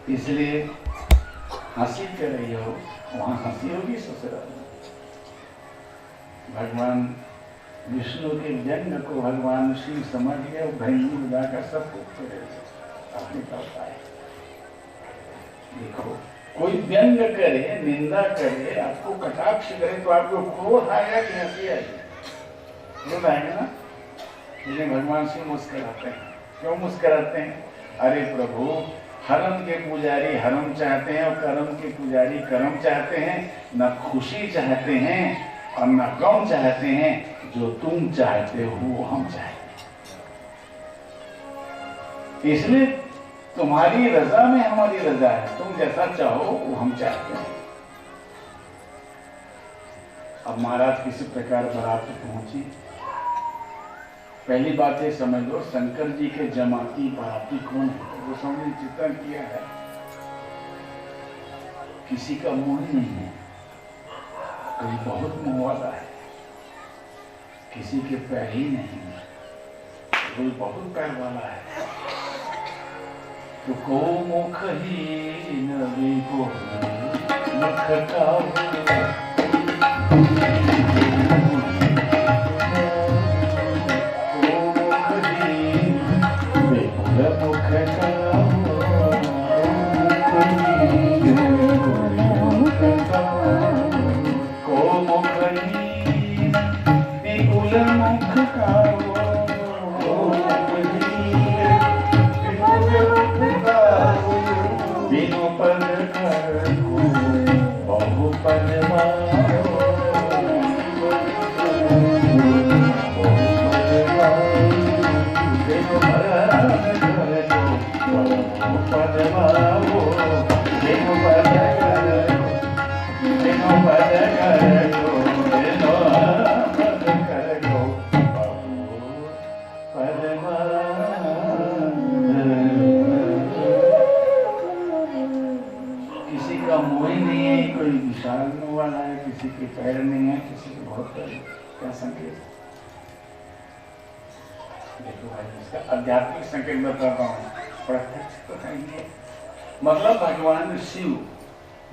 इसलिए हंसी कर रही हो वहां हंसी होगी ससुराल में। भगवान विष्णु के व्यंग को भगवान शिव समझ गए, भैंगी बुलाकर सब कुछ अपने पास आए। देखो कोई व्यंग करे, निंदा करे, आपको कटाक्ष करे तो आपको क्रोध आएगा कि हंसी आएगी? क्रोध आएगा ना। इसलिए भगवान शिव मुस्कुराते हैं। क्यों मुस्कुराते हैं? अरे प्रभु, हरम के पुजारी हरम चाहते हैं और करम के पुजारी करम चाहते हैं। न खुशी चाहते हैं और न गम चाहते हैं। जो तुम चाहते हो वो हम चाहते हैं। इसलिए तुम्हारी रजा में हमारी रजा है। तुम जैसा चाहो वो हम चाहते हैं। अब महाराज किसी प्रकार बारात पहुंची। पहली बात ये समझ लो, शंकर जी के जमाती बाराती कौन है? वो समझ चित्रण किया है। किसी का मुंह नहीं है, कोई बहुत मुंह वाला है। किसी के पैर ही नहीं है, कोई बहुत पैर वाला है। तो को मुख ही नवी को मुख का किसी के पैर नहीं है, किसी के बहुत पैर। क्या संकेत? देखो भाई, इसका आध्यात्मिक संकेत बताता हूँ, प्रत्यक्ष तो कहेंगे। मतलब भगवान शिव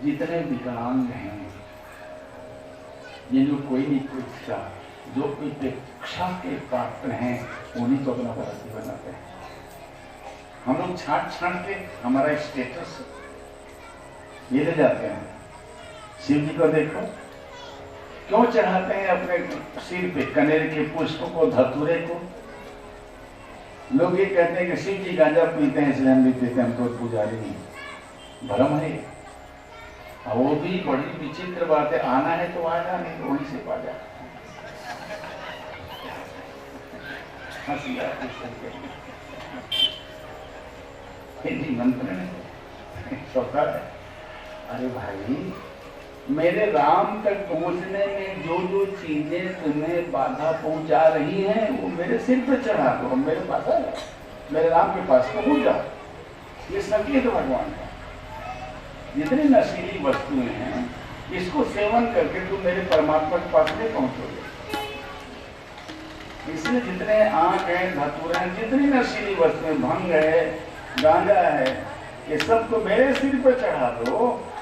जितने विकलांग हैं, ये जो कोई नहीं परीक्षा, जो उपेक्षा के पात्र हैं, उन्हीं को अपना पति बनाते हैं। हम लोग छांट छांट के हमारा स्टेटस ये ले जाते हैं। शिव जी को देखो, क्यों चढ़ाते हैं अपने सिर पे कनेर के पुष्प को, धतूरे को? लोग ये कहते हैं कि शिव जी गांजा पीते हैं इसलिए हम भी पीते हैं, हम तो पुजारी नहीं। भ्रम है। और वो भी बड़ी विचित्र बात है। आना है तो आ जा, नहीं तो वहीं से पा जा। हिंदी मंत्र में है। अरे भाई, मेरे राम तक पहुंचने में जो जो चीजें तुम्हें बाधा पहुंचा रही हैं, वो मेरे सिर पे चढ़ा दो, मेरे पास आ जाओ, मेरे राम के पास पहुंच जाओ। ये संकेत भगवान का। जितनी नशीली वस्तुएं हैं, इसको सेवन करके तुम मेरे परमात्मा के पास नहीं पहुंचोगे। इसलिए जितने आंख है, धतूरे हैं, जितनी नशीली वस्तुएं, भंग है, गांजा है, ये सब को मेरे सिर पर चढ़ा दो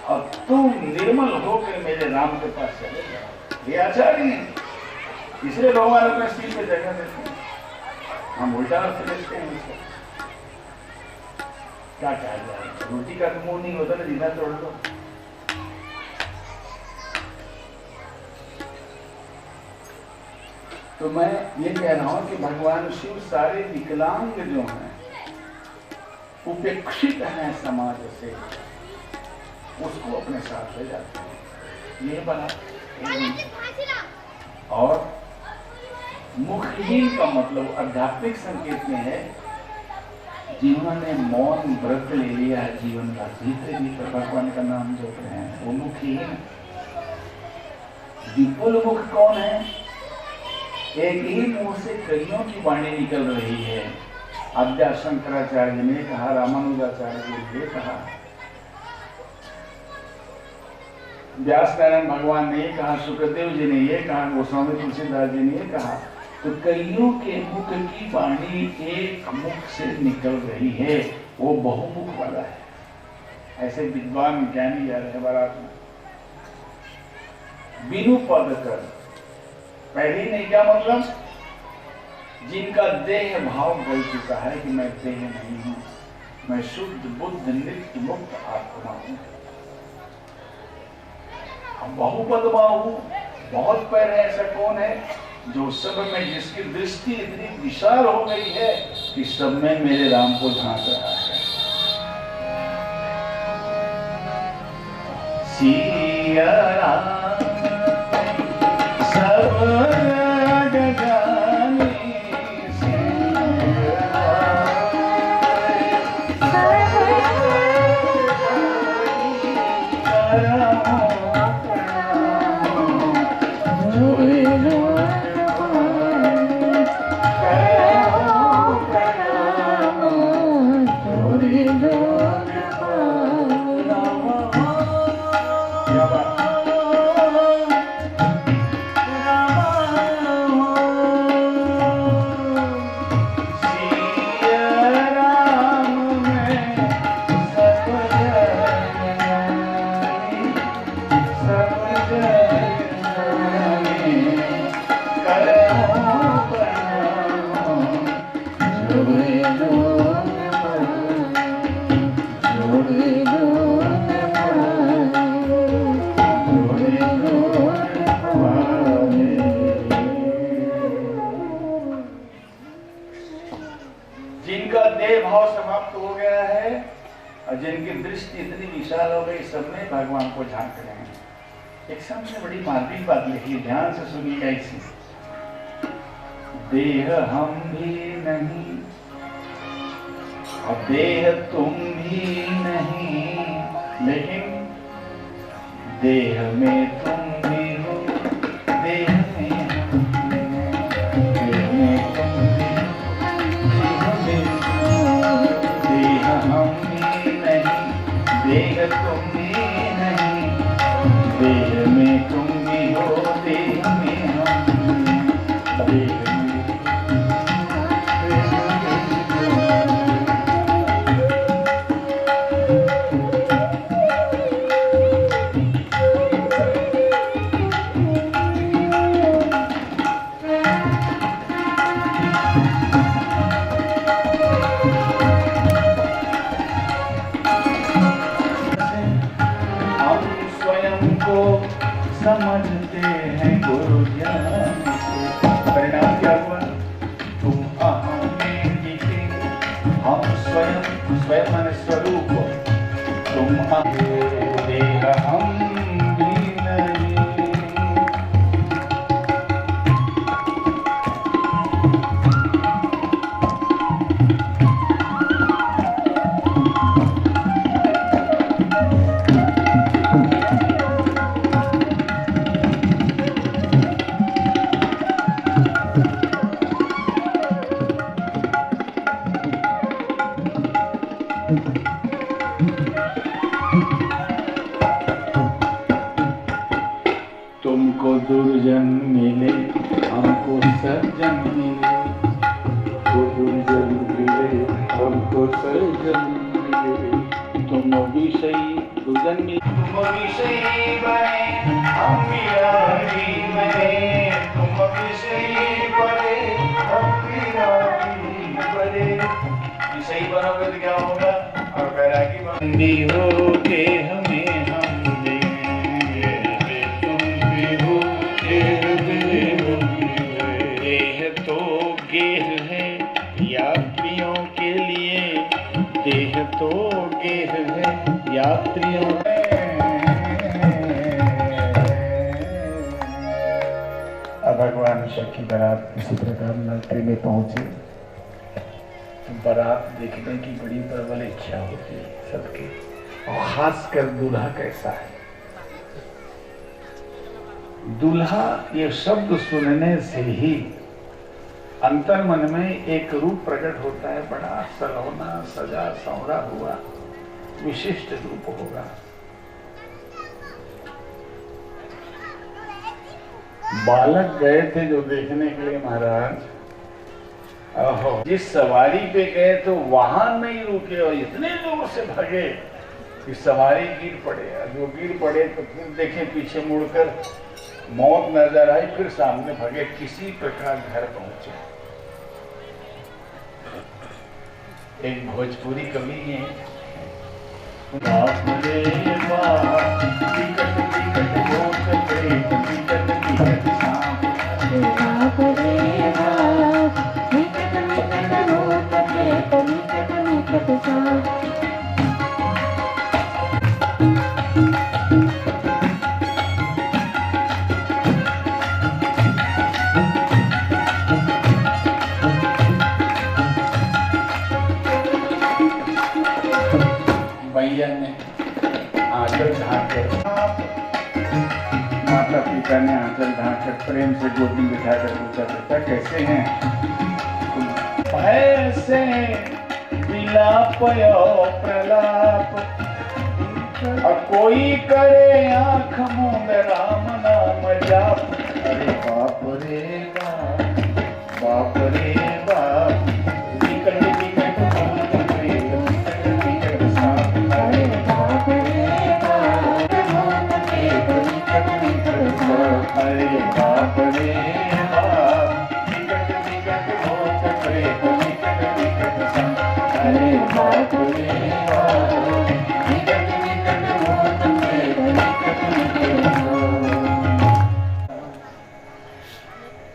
और तुम निर्मल होकर मेरे राम के पास चले जाओ। ये आचार्य है। इसलिए लोग अपने सिर पे जगह देते हैं, हम उल्टा अर्थ लेते हैं इसको। क्या कहा जाए, रोटी का तो मुंह नहीं होता ना, जीना तोड़ दो। तो मैं ये कह रहा हूं कि भगवान शिव सारे विकलांग जो हैं, उपेक्षित हैं समाज से, उसको अपने साथ ले जाते हैं। ये बना। और मुखहीन का मतलब आध्यात्मिक संकेत में है जिन्होंने मौन व्रत ले लिया है जीवन का, भीतर भीतर भगवान का नाम जप रहे हैं, वो मुखहीन। विपुल मुख कौन है? एक ही मुंह से कईयों की वाणी निकल रही है। आद्या शंकराचार्य ने कहा, रामानुजाचार्य जी ने कहा, व्यास नारायण भगवान ने ये कहा, सुखदेव जी ने ये कहा, गोस्वामी तुलसीदास जी ने ये कहा। तो कईयों के मुख की वाणी एक मुख से निकल रही है, वो बहुमुख वाला है। ऐसे विद्वान ज्ञानी जा रहे हैं बारात में। बिनु पद कर, पहले नहीं, क्या मतलब? जिनका देह भाव बोल चुका है कि मैं देह नहीं हूं, मैं शुद्ध बुद्ध नित्य मुक्त आत्मा हूं। बहुपदमा हूं, बहुत पैर है, ऐसा कौन है? जो सब में, जिसकी दृष्टि इतनी विशाल हो गई है कि सब में मेरे राम को झांक रहा है। सिया राम सब जिनका देह भाव समाप्त हो गया है और जिनकी दृष्टि इतनी विशाल हो गई, सब में भगवान को झांक रहे हैं। एक सबसे बड़ी मार्मिक बात लिखी, ध्यान से सुनिएगा इसे। देह हम भी नहीं और देह तुम भी नहीं, लेकिन देह में तुम भी हो, देह में हम भी हैं, देह में तुम भी हो, देह हम भी नहीं, देह तुम भी नहीं, देह में तुम भी हो, देह में हम भी हैं, देह समझते हैं गुरु ज्ञान से। परिणाम क्या हुआ? तुम अहम में जीते, हम स्वयं, स्वयं माने स्वरूप, तुम देह हम भी नहीं। तुमको दुर्जन मिले, हमको सज्जन मिले, तो दुर्जन मिले, हमको सज्जन मिले। तुम विषयी दुर्जन मिले, तुम विषयी बने, हम विरागी बने, तुम विषयी बने, हम विरागी बने। विषयी बनोगे तो क्या होगा? और वैरागी बंदी हो के हमें हम देंगे, तुम भी हो देह तो गेह है यात्रियों के लिए, देह तो गेह है यात्रियों। महाशय की बारात किसी प्रकार लड़के में पहुंचे तो बारात देखने की बड़ी प्रबल इच्छा होती है सबकी, और खासकर दूल्हा कैसा है। दूल्हा ये शब्द सुनने से ही अंतर मन में एक रूप प्रकट होता है, बड़ा सलोना सजा संवरा हुआ विशिष्ट रूप होगा। बालक गए थे जो देखने के लिए महाराज, जिस सवारी पे गए तो वहां नहीं रुके और इतने दूर से भागे कि सवारी गिर पड़े। जो गिर पड़े तो फिर देखे पीछे मुड़कर मौत नजर आई, फिर सामने भागे, किसी प्रकार घर पहुंचे। एक भोजपुरी कवि है, बाप रे बाप टिकट टिकट भूत प्रेत टिकट टिकट सांप, बाप रे बाप टिकट टिकट भूत प्रेत टिकट टिकट सांप। भैया ने आंचल ढांकर, माता पिता ने आंचल ढांकर प्रेम से गोदी में बिठाकर पूछा, बेटा कैसे हैं? ऐसे विलाप प्रलाप, अब कोई करे आंख मूंद राम नाम जाप। अरे बाप रे बाप, बाप रे बाप, टिकट टिकट भूत प्रेत टिकट टिकट सांप। अरे बाप रे बाप भूत प्रेत टिकट टिकट सांप। अरे बाप रे बाप टिकट टिकट भूत प्रेत टिकट टिकट सांप। अरे बाप रे बाप टिकट टिकट भूत प्रेत टिकट टिकट सांप।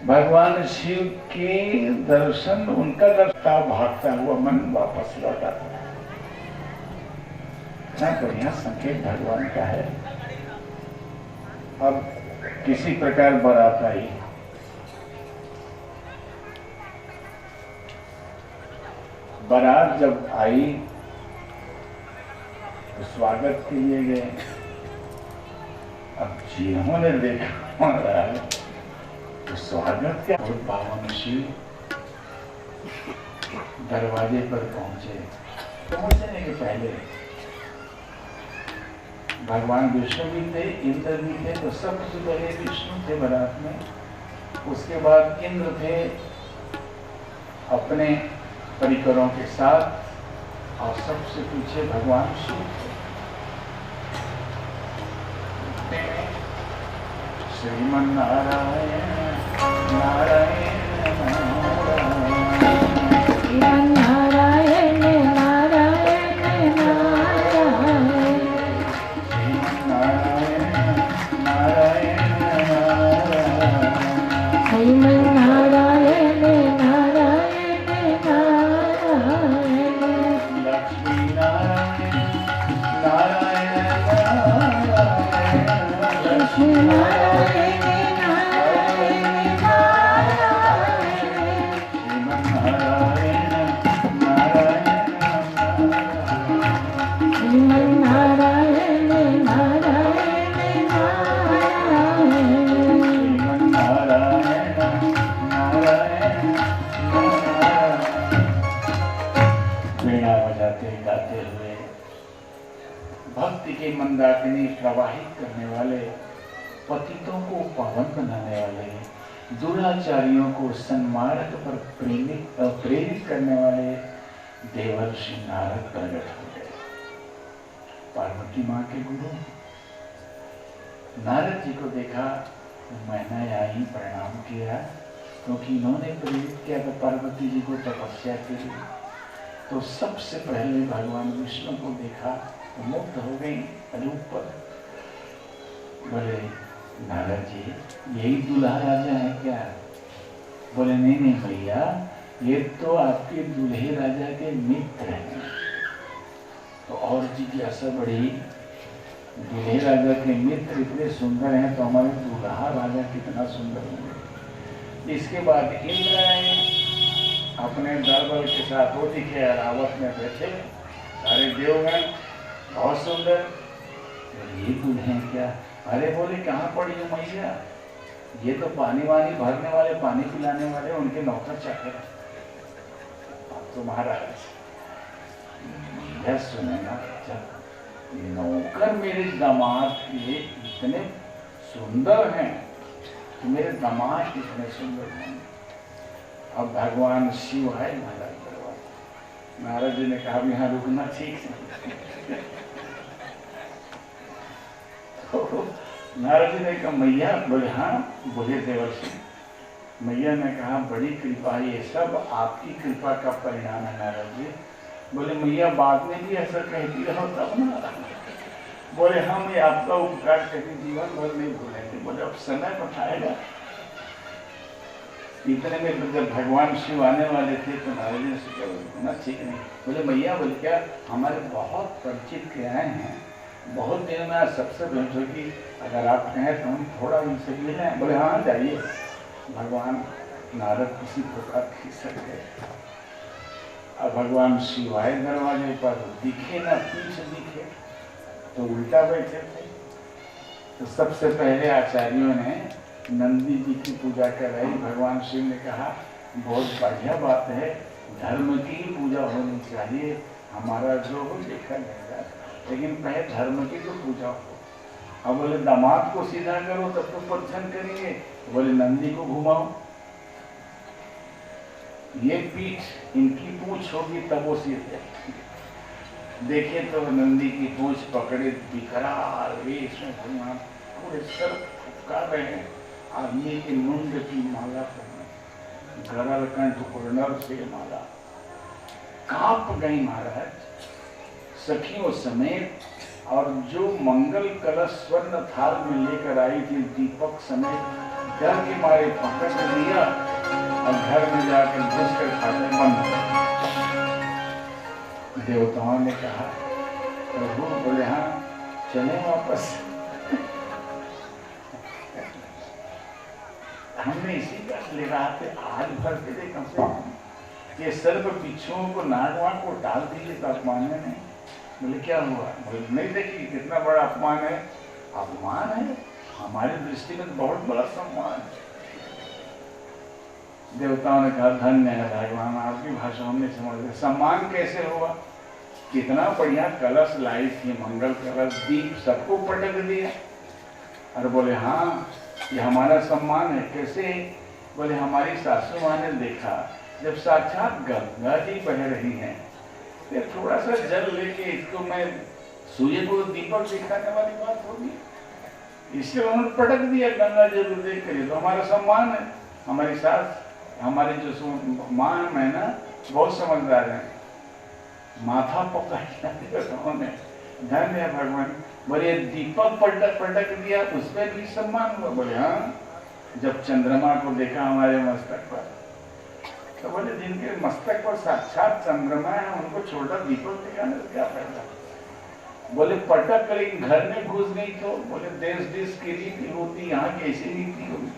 भगवान शिव के दर्शन, उनका दर्शन भागता हुआ मन वापस लौटा। क्या बढ़िया संकेत भगवान का है। अब किसी प्रकार बारात आई, बारात जब आई तो स्वागत के लिए गए। अब जिन्होंने देखा तो स्वागत क्या, और पावन शिव दरवाजे पर पहुंचे। पहुंचने के पहले भगवान विष्णु भी थे, इंद्र भी थे, तो सबसे पहले विष्णु थे बारात में। उसके बाद इंद्र थे अपने परिकरों के साथ, और सबसे पीछे भगवान शिव थे। श्रीमन नारायण नारायण नारायण नारायण नारायण नारायण, श्रीमन नारायण नारायण नारायण, श्रीमन नारायण नारायण नारायण, लक्ष्मी नारायण नारायण नारायण, लक्ष्मी नारायण भक्ति के मंदाकिनी प्रवाहित करने वाले, पतितों को पावन बनाने वाले, दुराचारियों को सन्मार्ग पर प्रेरित करने वाले देवर्षि नारद प्रकट हो गए। पार्वती माँ के गुरु नारद जी को देखा, मैंने आई प्रणाम किया, क्योंकि इन्होंने प्रेरित किया था पार्वती जी को तपस्या के लिए। तो सबसे पहले भगवान विष्णु को देखा, मुग्ध हो गई रूप पर। बोले नारद जी, यही दूल्हा राजा है क्या? बोले नहीं नहीं भैया, ये तो आपके दूल्हे राजा के मित्र हैं। तो और जिज्ञासा बढ़ी, दूल्हे राजा के मित्र इतने सुंदर हैं तो हमारे दूल्हा राजा कितना सुंदर होंगे। इसके बाद इंद्र आए अपने दल बल के साथ, वो दिखे रावत में बैठे सारे देवगण, बहुत सुंदर। ये दुल्हन क्या? अरे बोले कहाँ पड़ी हो मैया? ये तो पानी वानी भरने वाले, पानी पिलाने वाले, उनके नौकर चाकर। तो महाराज यह सुनेगा, जब नौकर मेरे दामाद के इतने सुंदर हैं कि मेरे दामाद कितने सुंदर हैं। अब भगवान शिव है महाराज दरबार। महाराज जी ने कहा यहाँ रुकना ठीक है। तो महाराज जी ने कहा मैया, बोले हाँ। बोले देवर्षि, मैया ने कहा बड़ी कृपा, ये सब आपकी कृपा का परिणाम है नारद जी। बोले मैया बाद में भी ऐसा कहती रहो तब ना। बोले हम ये आपका उपकार कभी जीवन भर नहीं भूलेंगे। बोले अब समय बताएगा। इतने में तो जब भगवान शिव आने वाले थे तो नारद जी ने सोचा ना ठीक नहीं। बोले मैया, बोले क्या? हमारे बहुत परिचित क्रियाएं हैं, बहुत दिन में आज सबसे भेंट होगी, अगर आप कहें तो हम थोड़ा इनसे मिलें। बोले हाँ जाइए। भगवान नारद किसी प्रकार खिसक गए। अब भगवान शिव आए दरवाजे पर, दिखे ना पीछे दिखे, तो उल्टा बैठे थे। तो सबसे पहले आचार्यों ने नंदी जी की पूजा कराई। भगवान शिव ने कहा बहुत बढ़िया बात है, धर्म की ही पूजा होनी चाहिए, हमारा जो हो देखा जाएगा, लेकिन पहले धर्म की तो पूजा हो। अब बोले दामाद को सीधा करो तब तो परिछन करेंगे। बोले नंदी को घुमाओ, ये पीठ इनकी पूछ होगी तब वो सीधे। देखे तो नंदी की पूछ पकड़े, विकराल वेश में भगवान पूरे सर फुटकार रहे हैं। आदमी के मुंड की माला पहने, गरल कंठ पूर्णर से माला। कांप गई महाराज सखियों समेत, और जो मंगल कलश स्वर्ण थाल में लेकर आई थी दीपक समेत, डर के मारे पकड़ लिया और घर में जाकर घुस कर खाते बंद। देवताओं ने कहा प्रभु, बोले हाँ चले वापस। हमने इसी का ले रहा थे, आज भर के लिए कम से कम ये सर्व बिच्छुओं को नाग वाग को डाल दीजिए तो अपमान में नहीं। बोले क्या हुआ? बोले नहीं देखिए कितना बड़ा अपमान है। अपमान है? हमारी दृष्टि में तो बहुत बड़ा सम्मान है। देवताओं ने कहा धन्य है भगवान, आपकी भाषा हम नहीं समझते, सम्मान कैसे हुआ? कितना बढ़िया कलश लाई थी, मंगल कलश, दीप, सबको पटक दिया। अरे बोले हाँ ये हमारा सम्मान है। कैसे? बोले हमारी सासू माँ ने देखा जब साक्षात गंगा जी बह रही हैं, फिर थोड़ा सा जल लेके इसको मैं सूर्य को दीपक दिखाने वाली बात होगी, इसलिए उन्होंने पटक दिया गंगा जल देख कर। तो हमारा सम्मान है। हमारी सास, हमारी जो माँ है ना, बहुत समझदार है, माथा पकड़ उन्होंने। धन्य है भगवान। बोले दीपक पटक दिया, उसमें भी सम्मान हुआ। बोले हाँ, जब चंद्रमा को देखा हमारे मस्तक पर, तो बोले जिनके मस्तक पर साक्षात चंद्रमा है उनको छोटा दीपक दिखाने से क्या फायदा? बोले पटक कर घर में घुस गई तो बोले देश देश की रीति होती, यहाँ कैसी रीति होगी?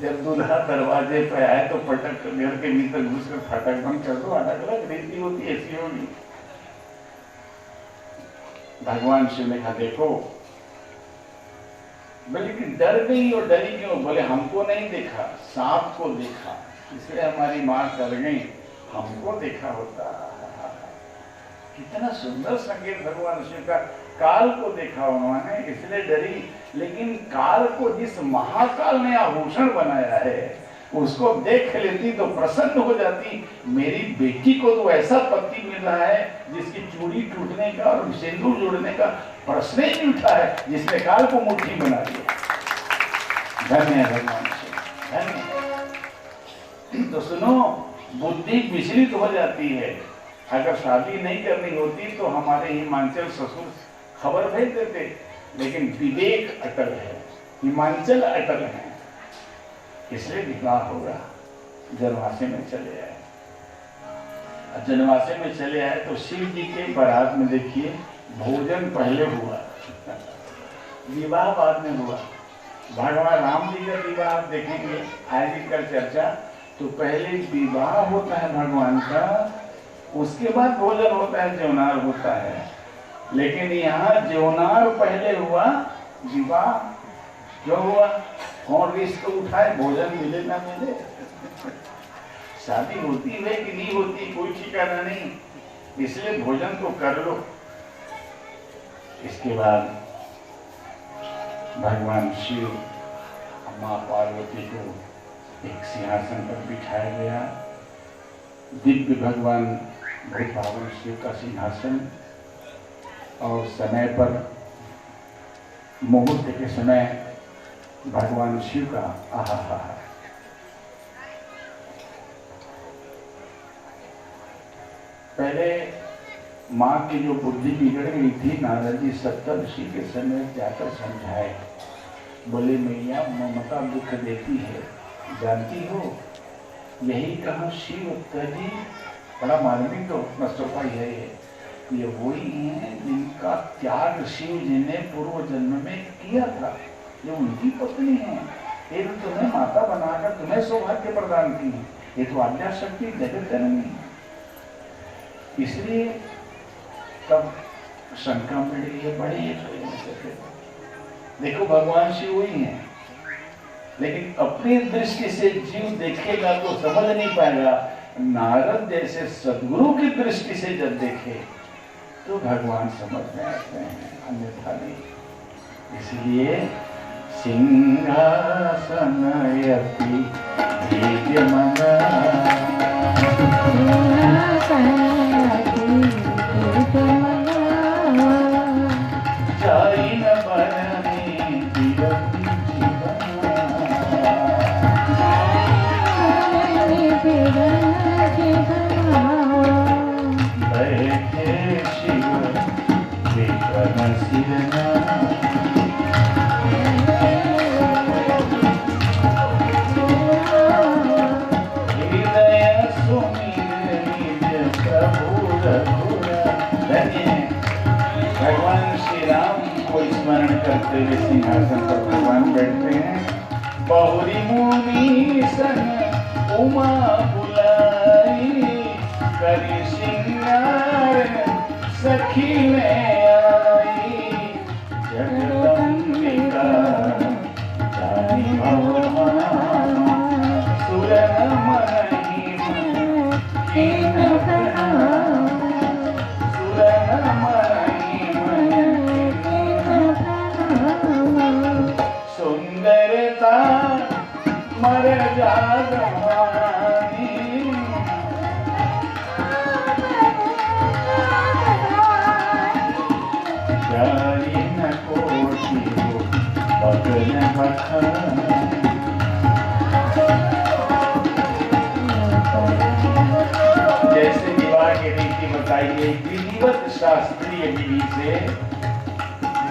जब दूल्हा दरवाजे पे आए तो पटक कर घर के भीतर घुस कर फाटक बंद कर दो, अलग अलग रीति होती, ऐसी होगी। भगवान शिव ने कहा देखो, बोले कि डर गई, और डरी क्यों? बोले हमको नहीं देखा, सांप को देखा, इसलिए हमारी माँ डर गई, हमको देखा होता। कितना सुंदर संकेत भगवान शिव का। काल को देखा उन्होंने इसलिए डरी, लेकिन काल को जिस महाकाल ने आभूषण बनाया है उसको देख लेती तो प्रसन्न हो जाती। मेरी बेटी को तो ऐसा पति मिल रहा है जिसकी चूड़ी टूटने का और सिंदूर जोड़ने का प्रश्न ही नहीं उठा है, जिसने काल को मुट्ठी बना दिया। धन्य है भगवान शिव, धन्य। तो सुनो, बुद्धि विचलित हो जाती है। अगर शादी नहीं करनी होती तो हमारे हिमाचल ससुर खबर भेज देते, लेकिन विवेक अटल है, हिमाचल अटल है, इसलिए विवाह होगा। जनवासे में चले आए, जनवासे में चले आए तो शिव जी के बारात में देखिए भोजन पहले हुआ, विवाह बाद में हुआ। भगवान राम जी का विवाह आप देखेंगे, आएगी कल चर्चा, तो पहले विवाह होता है भगवान का, उसके बाद भोजन होता है, ज्योनार होता है। लेकिन यहाँ ज्योनार पहले हुआ, विवाह क्यों हुआ? कौन रिस्क उठाए, भोजन मिले ना मिले। शादी होती है कि नहीं होती कोई ठिकाना नहीं, इसलिए भोजन तो कर लो। इसके बाद भगवान शिव माँ पार्वती को एक सिंहासन पर बिठाया गया। दिव्य भगवान भूपावन शिव का सिंहासन, और समय पर मुहूर्त के समय भगवान शिव का आहा। पहले माँ की जो बुद्धि बिगड़ गई थी, नारद जी सप्तऋषि के समय जाकर समझाए, बोले मैया ममता दुख देती है, जानती हो? यही कहा शिव जी, बड़ा मार्मिक नस्तोपा है ये वही हैं जिनका त्याग शिव जी ने पूर्व जन्म में किया था, ये उनकी पत्नी है। ये तो तुम्हें माता बनाकर तुम्हें सौभाग्य प्रदान की है, ये तो आद्या शक्ति जगत जननी है। इसलिए तब शंका मिल रही है बड़ी। देखो भगवान शिव वही हैं, लेकिन अपनी दृष्टि से जीव देखेगा तो समझ नहीं पाएगा। नारद जैसे सद्गुरु की दृष्टि से जब देखे तो भगवान समझ में आते हैं, अन्यथा नहीं। इसलिए सिंहासन यति दिव्यमना भगवान श्री राम को स्मरण करते हुए सिंहासन पर भगवान बैठते हैं। बहुरी मुनि सन उमा बुलाई, करी सिंगार सखी में आई, जगदम्बिका जानी भगवान, सुर मनहि मन कीन प्रणाम, सुर मनहि मन कीन प्रणाम, सुंदरता मर जागवानी, जाई न कोटि बगन बखान। जैसे विवाह की रीति बताई गई, विधिवत शास्त्रीय विधि से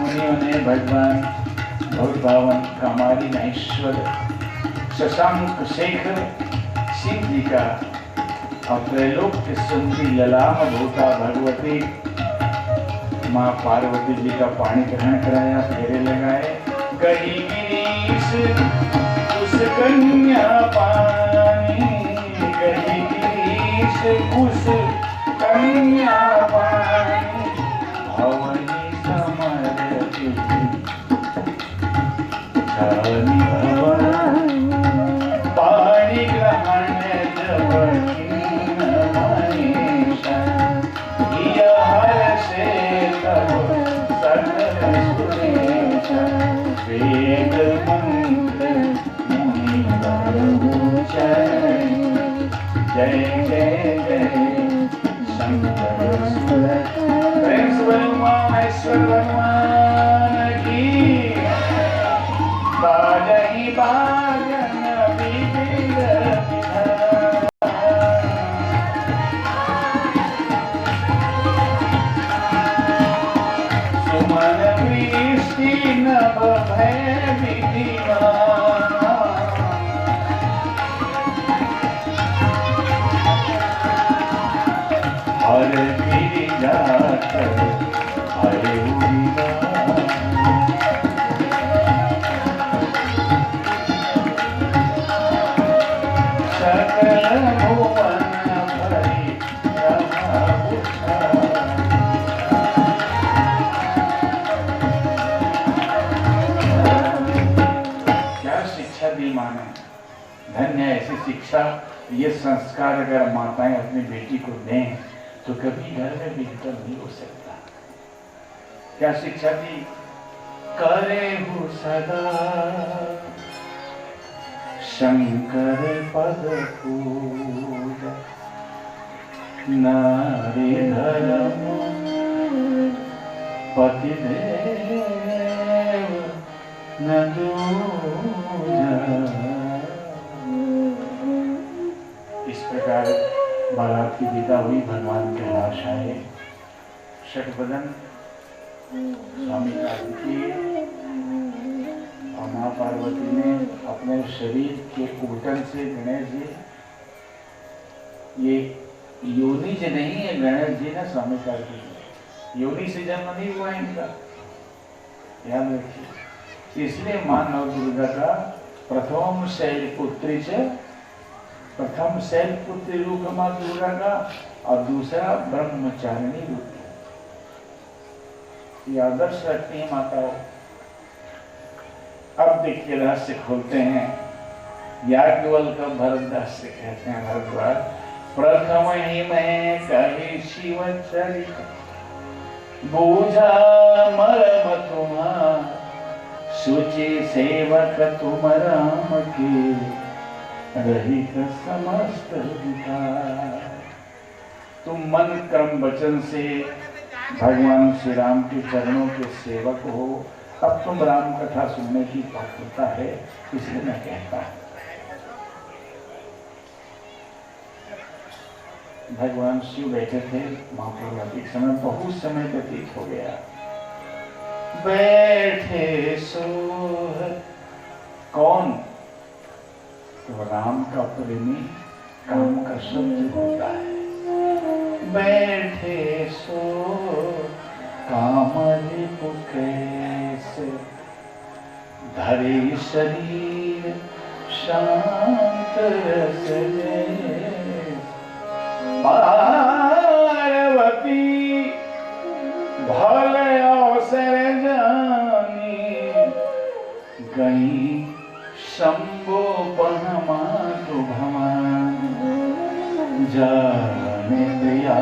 मुनियों ने भगवान भगवान कामारी महेश्वर शशांक शेखर शिव जी का और त्रैलोक के सुंदरी ललाम भूता भगवती माँ पार्वती जी का पानी ग्रहण कराया, फेरे लगाए। कही गिरीश उस कन्या पानी, कही गिरीश उस कन्या पानी, भवनी समर पानी ग्रहण जब कीन मनीषा, से तब सकल सुरेशा, वेद मंत्र मुनि जय जय जय जय शंकर सुर। प्रेम से महेश्वर भगवान की बाजही बाजन विविध विधान। सुमन वृष्टि नभ भय विधिमाना, हर गिरिजा हरे शिक्षा, ये संस्कार अगर माताएं अपनी बेटी को दें तो कभी घर में बिगड़न नहीं हो सकता। क्या शिक्षा दी? करे हो सदा शंकर पद पूजा, नारी धर्म पति देव न दूजा। इस प्रकार बारात की विदा हुई, भगवान कैलाश आए। षटबदन स्वामी कार्तिकेय और माँ पार्वती ने अपने शरीर के उल्टन से गणेश जी, ये योनि से नहीं है गणेश जी ना, स्वामी कार्तिकेय योनि से जन्म नहीं हुआ इनका, याद रखिए। इसलिए मां नव दुर्गा का प्रथम शैलपुत्री से, प्रथम शैलपुत्री रूप मां दुर्गा का और दूसरा ब्रह्मचारिणी रूप। ये आदर्श रखती है माताओं। अब देखिए रहस्य खोलते हैं। याज्ञवल्क्य भरद्वाज से कहते हैं, भरद्वाज प्रथम ही मैं कही शिव चरित, बूझा मरम तुम्हार, सुचि सेवक तुम राम के, रहित समस्त विकार। तुम मन क्रम वचन से भगवान श्री राम के चरणों के सेवक हो। अब तुम राम कथा सुनने की पात्रता है, इसलिए मैं कहता हूं। भगवान शिव बैठे थे मां पार्वती के समय, बहुत समय व्यतीत हो गया। बैठे सो कौन? तो राम का प्रेमी काम का शब्द होता है। बैठे सो कामरी कैसे, धरे शरीर शांत रस पार्वती, भल अवसर जानी, गई शंभो पहमातु भवान, जाने दिया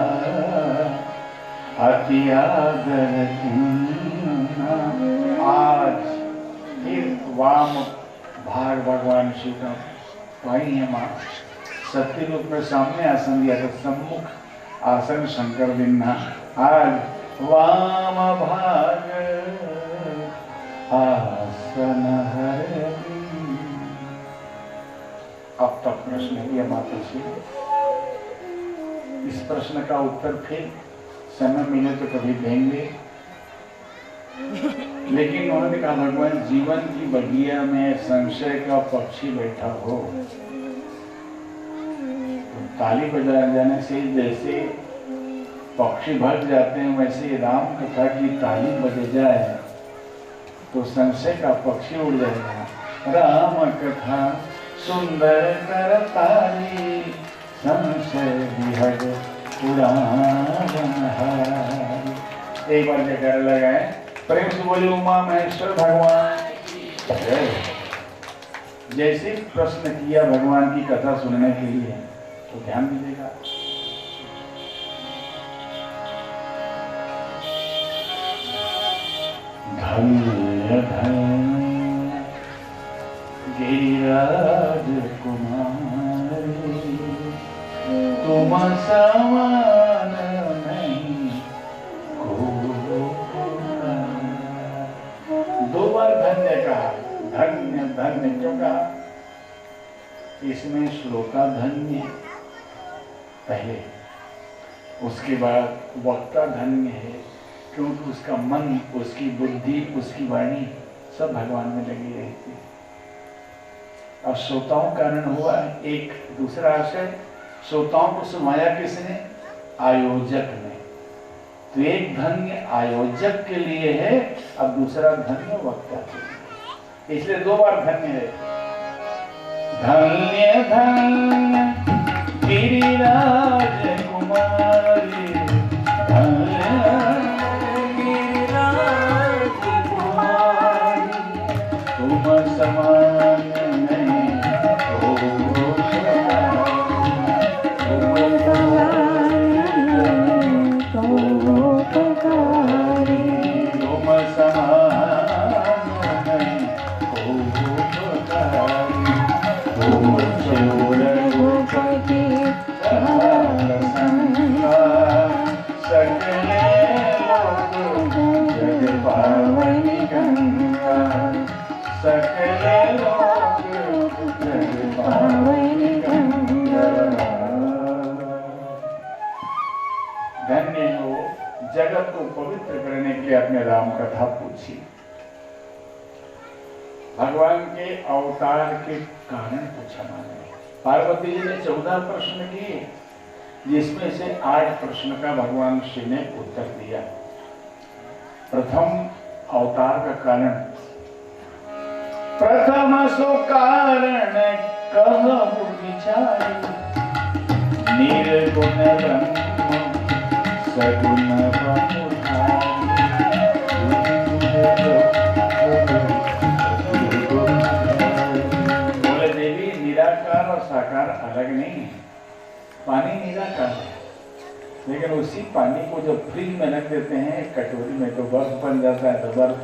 अति आदर कीना। आज फिर वाम भाग भगवान शिव का वही है मां सत्य रूप में सामने आसन दिया था, सम्मुख आसन शंकर बिन्ना। आज वाम भाग आसन है। अब तक प्रश्न किया माता जी, इस प्रश्न का उत्तर फिर समय मिले तो कभी देंगे। लेकिन उन्होंने कहा भगवान जीवन की बगिया में संशय का पक्षी बैठा हो तो ताली बजा जाने से जैसे पक्षी भग जाते हैं, वैसे राम कथा की ताली बज जाए तो संशय का पक्षी उड़ जाएगा। राम कथा सुंदर कर ताली, संशय विहग उड़ान हारी। एक बार जयकारा लगाए, प्रेम से बोले उमा महेश्वर भगवान। जैसे प्रश्न किया भगवान की कथा सुनने के लिए तो ध्यान दीजिएगा। धन्य धन्य गिरिराज कुमारी, तुम समान नहीं को। दो बार धन्य कहा, धन्य धन्य क्यों कहा? इसमें श्लोका धन्य पहले, उसके बाद वक्ता धन्य है, क्योंकि उसका मन, उसकी बुद्धि, उसकी वाणी सब भगवान में लगी रहती है। और श्रोताओं कारण हुआ एक दूसरा आशय, श्रोताओं को सुनाया किसने? आयोजक ने। तो एक धन्य आयोजक के लिए है, अब दूसरा धन्य वक्ता के लिए। इसलिए दो बार धन्य है। धन्य धन्य गिरिराज कुमारी, धन्य गिरिराज कुमारी, तुम समान नहीं हो। को पवित्र करने के लिए अपने राम कथा पूछी। भगवान के अवतार के कारण पूछा माने। पार्वती जी ने 14 प्रश्न किए, जिसमें से 8 प्रश्न का भगवान श्री ने उत्तर दिया। प्रथम अवतार का कारण, प्रथम सो कारण कहु विचारी, निर्गुण ब्रह्म सगुण बोले देवी, निराकार और साकार अलग नहीं है। पानी निराकार है, लेकिन उसी पानी को जब फ्रिज में रख देते हैं कटोरी में तो बर्फ बन जाता है, तो बर्फ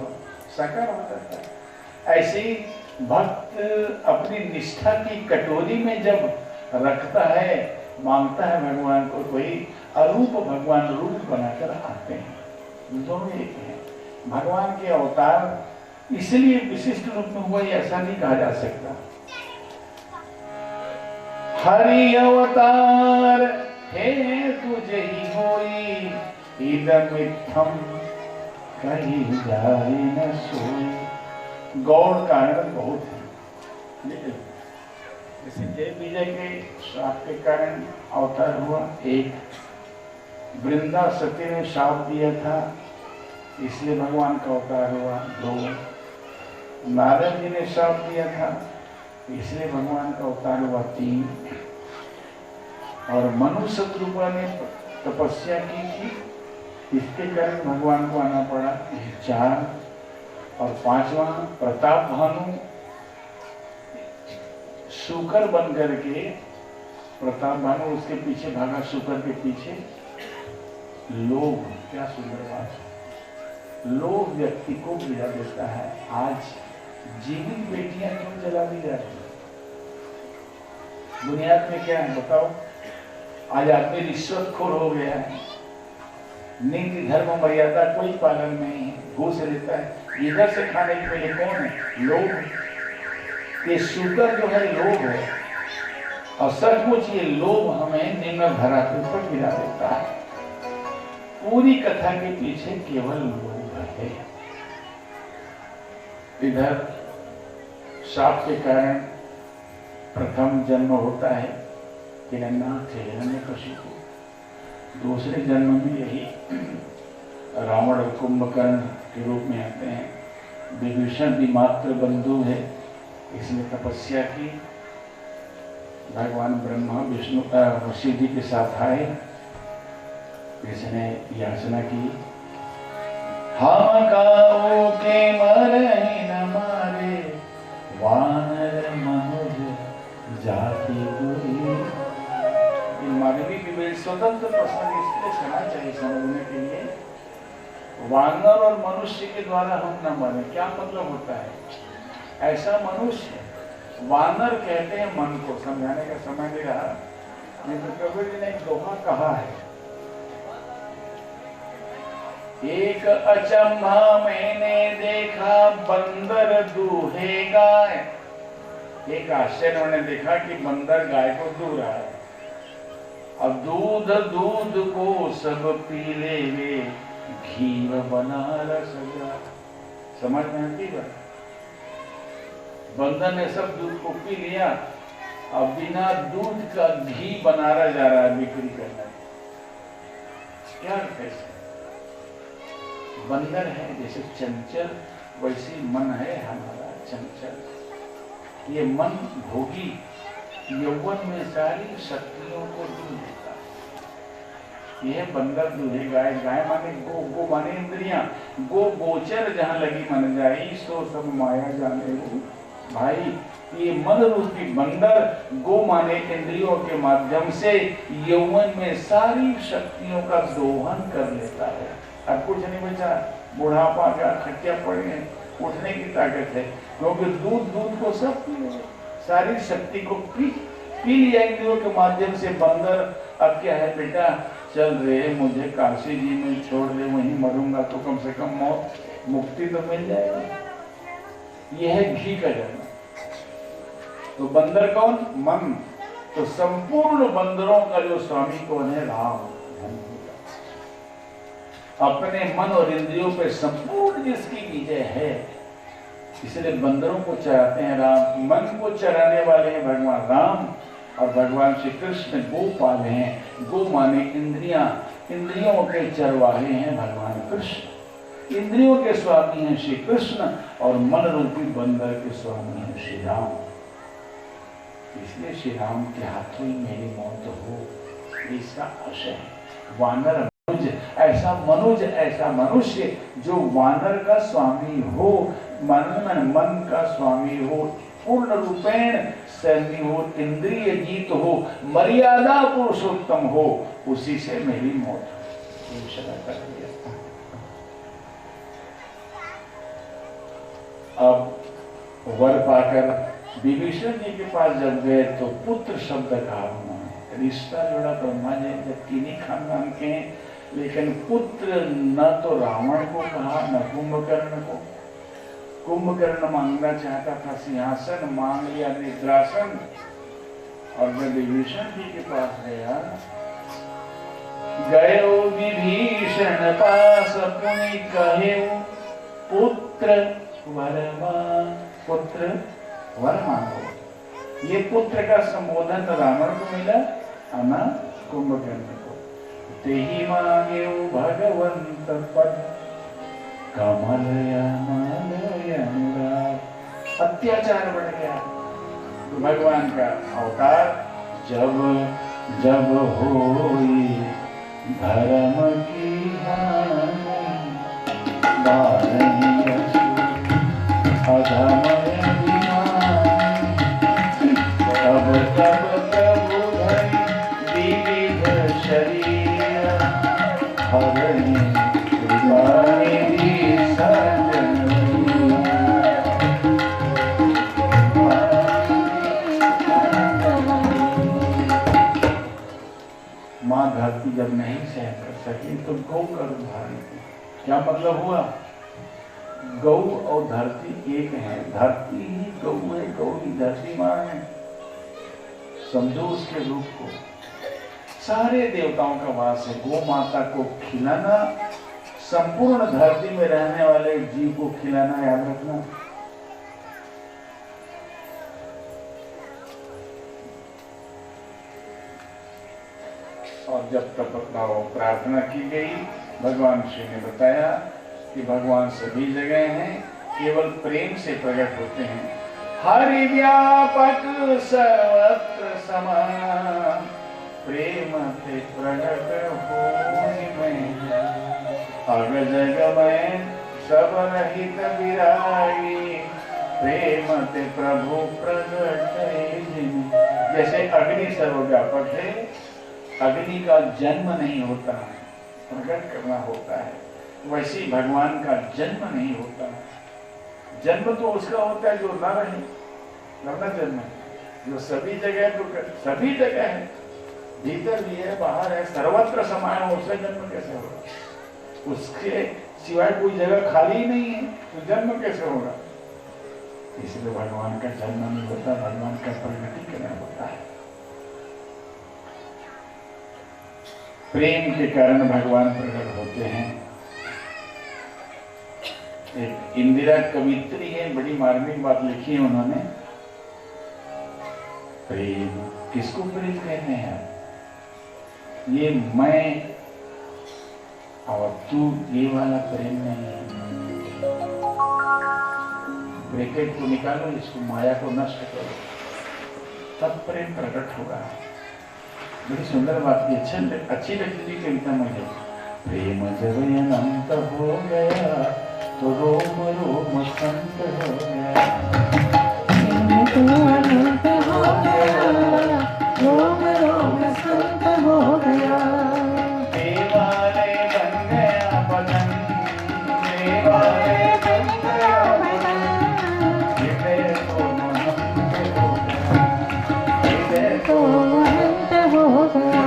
साकार हो जाता है। ऐसे ही भक्त अपनी निष्ठा की कटोरी में जब रखता है, मांगता है भगवान को, वही अरूप भगवान रूप बनाकर आते हैं। दोनों एक हैं। भगवान के अवतार इसलिए विशिष्ट रूप में हुआ, ऐसा नहीं कहा जा सकता। हरि अवतार हे तुझे ही होई, इदमित्थम कहीं जाए न सोई। गौड़ कारण बहुत है। जैसे जय विजय के श्राप के कारण अवतार हुआ, एक वृंदा सती ने श्राप दिया था इसलिए भगवान का अवतार हुआ, 2 नारद जी ने श्राप दिया था इसलिए भगवान का अवतार हुआ, 3 और मनु शत्रुघ्न ने तपस्या की थी इसके कारण भगवान को आना पड़ा, 4 और 5वां प्रताप भानु शुकर बन करके, प्रताप भानु उसके पीछे भागा, शुकर के पीछे। लोभ, क्या सुंदर बात है, लोभ व्यक्ति को गिरा देता है। आज जीवित बेटियां क्यों जला दी जाती है? बुनियाद में क्या है बताओ? आज आदमी रिश्वतखोर हो गया है, नीति धर्म मर्यादा कोई पालन नहीं है, घूस लेता है। इधर से खाने के लिए कौन है? लोभ। ये शुगर जो है लोभ है, और सचमुच ये लोभ हमें निम्न धरातल पर गिरा देता है। पूरी कथा के पीछे केवल लोभ है। इधर शाप के कारण प्रथम जन्म होता है हिरण्याक्ष हिरण्यकशिपु, दूसरे जन्म में यही रावण और कुंभकर्ण के रूप में आते हैं। विभीषण भी मात्र बंधु है, इसने तपस्या की, भगवान ब्रह्मा विष्णु शिव जी के साथ आए, इसने याचना की, हम काऊ के मरहि न मारे, वानर मनुज जाति गुरी। मानवीय विवेक स्वतंत्र प्रसंग इसलिए सुना चाहिए समझने के लिए। वानर और मनुष्य के द्वारा हम न मरे, क्या मतलब होता है? ऐसा मनुष्य, वानर कहते हैं मन को, समझाने का समय नहीं रहा, नहीं तो कबीर जी ने एक दोहा कहा है, एक अचंभा मैंने देखा बंदर दूहे गाय। एक आश्चर्य मैंने देखा कि बंदर गाय को दूह रहा है। अब दूध दूध को सब पी ले वे, घी बना रसगा। समझ में आती बात? बंदर ने सब दूध को पी लिया, अब बिना दूध का घी बनाया जा रहा है बिक्री करना। क्या कैसे बंदर है? जैसे चंचल वैसे मन है हमारा चंचल। ये मन भोगी, यौवन में सारी शक्तियों को दूध देता है। यह बंदर दूहे गाय, गाय माने गो, गो माने इंद्रियां, गो गोचर जहाँ लगी मन जाई, सो सब माया जाने वो। भाई ये मन रूपी बंदर गो माने इंद्रियों के माध्यम से यौवन में सारी शक्तियों का दोहन कर लेता है। अब कुछ नहीं बचा, बुढ़ापा का खटिया पड़े, उठने की ताकत है, क्योंकि दूध को सब सारी शक्ति को पी लिया इंद्रियों के माध्यम से बंदर। अब क्या है बेटा, चल रहे मुझे काशी जी में छोड़ दे, वहीं मरूंगा तो कम से कम मौत मुक्ति तो मिल जाएगी। यह है घी का जन्म। तो बंदर कौन? मन। तो संपूर्ण बंदरों का जो स्वामी कौन है? राम। अपने मन और इंद्रियों पे संपूर्ण जिसकी विजय है, इसलिए बंदरों को चराते हैं राम, मन को चराने वाले हैं भगवान राम, और भगवान श्री कृष्ण गोपाल हैं। गो माने इंद्रियां, इंद्रियों के चरवाहे हैं भगवान कृष्ण, इंद्रियों के स्वामी हैं श्री कृष्ण, और मन रूपी बंदर के स्वामी हैं श्री राम। इसलिए श्री राम के हाथों ही मेरी मौत हो, इसका आशय है। वानर मनुज, ऐसा मनुष्य जो वानर का स्वामी हो, मन का स्वामी हो, पूर्ण रूपेण सैन्य हो, इंद्रिय जीत हो, मर्यादा पुरुषोत्तम हो, उसी से मेरी मौत हो। अब वर पाकर विभीषण जी के पास जब गए तो पुत्र शब्द कहा उन्होंने। रिश्ता जोड़ा ब्रह्मा जी जब किन्हीं खानदान के हैं, लेकिन पुत्र न तो रावण को कहा न कुंभकर्ण को। कुंभकर्ण मांगना चाहता था सिंहासन, मांग लिया निद्रासन, और जब विभीषण जी के पास गया, गयो विभीषण पास पुनि कहेउ पुत्र वर, पुत्र वर मांगो। ये पुत्र का संबोधन रावण को मिला, न कुंभकर्ण को। तेहि मांगे भगवंत पद, कमल अनुराग। अत्याचार बढ़ गया। तो भगवान का अवतार जब जब होई धर्म की हानि, अधम तब तब प्रभु धरि विविध शरीर, हरि कृपानिधि सज्जन। माँ धरती जब नहीं सहन कर सकी तो गौ का रूप धारण किया। क्या मतलब हुआ? गौ और धरती एक है, धरती ही गौ है, गौ ही धरती माँ है। समझो उसके रूप को। सारे देवताओं का वास है। गौ माता को खिलाना, संपूर्ण धरती में रहने वाले जीव को खिलाना, याद रखना। और जब तक प्रार्थना की गई, भगवान श्री ने बताया कि भगवान सभी जगह हैं, केवल प्रेम से प्रकट होते हैं। हरि व्यापक सर्वत्र समान, प्रेम से प्रकट होई में। अग जग में सब रहित विरागी, प्रेम ते प्रभु प्रकट जिन। जैसे अग्नि सर्वव्यापक है, अग्नि का जन्म नहीं होता, प्रकट करना होता है, वैसे ही भगवान का जन्म नहीं होता। जन्म तो उसका होता है जो न रहे, न जन्म, जो सभी जगह, तो सभी जगह है, भीतर भी है, बाहर है, सर्वत्र समाया, उसका जन्म कैसे होगा? उसके सिवाय कोई जगह खाली ही नहीं है, तो जन्म कैसे होगा? इसलिए भगवान का जन्म नहीं होता, भगवान का प्रकटीकरण होता है। प्रेम के कारण भगवान प्रकट होते हैं। एक इंदिरा कवित्री है, बड़ी मार्मिक बात लिखी है उन्होंने। प्रेम किसको प्रेम कहते हैं? ये मैं और तू, ये वाला प्रेम नहीं है। ब्रैकेट को निकालो, इसको, माया को नष्ट करो, तब प्रेम प्रकट होगा। बड़ी सुंदर बात की, अच्छी लगती थी कविता मुझे। प्रेम जब अनंत हो गया तो रोम रोम संत हो गया, अनंत हो गया, रोम रोम संत हो गया। देवालय बन गया बदन, देवालय बन गया बदन, हृदय तो महंत हो गया, हृदय तो महंत हो गया।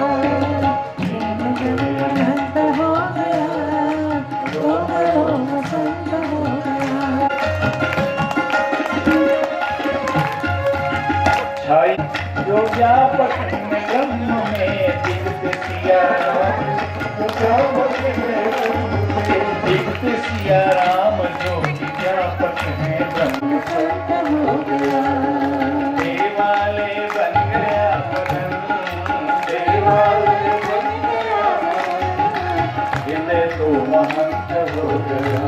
अनंत हो गया, रोम रोम संत हो गया। छाई जो व्यापक ब्रह्म में दिव्य किया, जो व्यापक सिया राम जो विज्ञापक है ब्रह्म सत्य हो गया। देवालय बन गया पदन, देवालय बन गया हृदय तो महंत हो गया।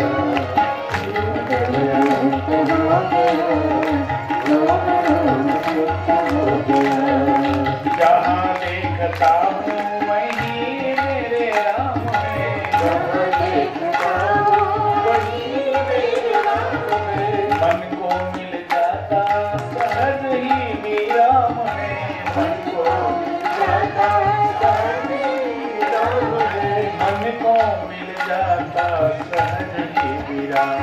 जहाँ देखता हूँ वहीं मेरे राम है, जहाँ देखता हूँ वहीं मेरे राम है। मन को मिल जाता सहज ही विराम है, मन को मिल जाता सहज ही विराम है। मन को मिल जाता सहज ही विराम।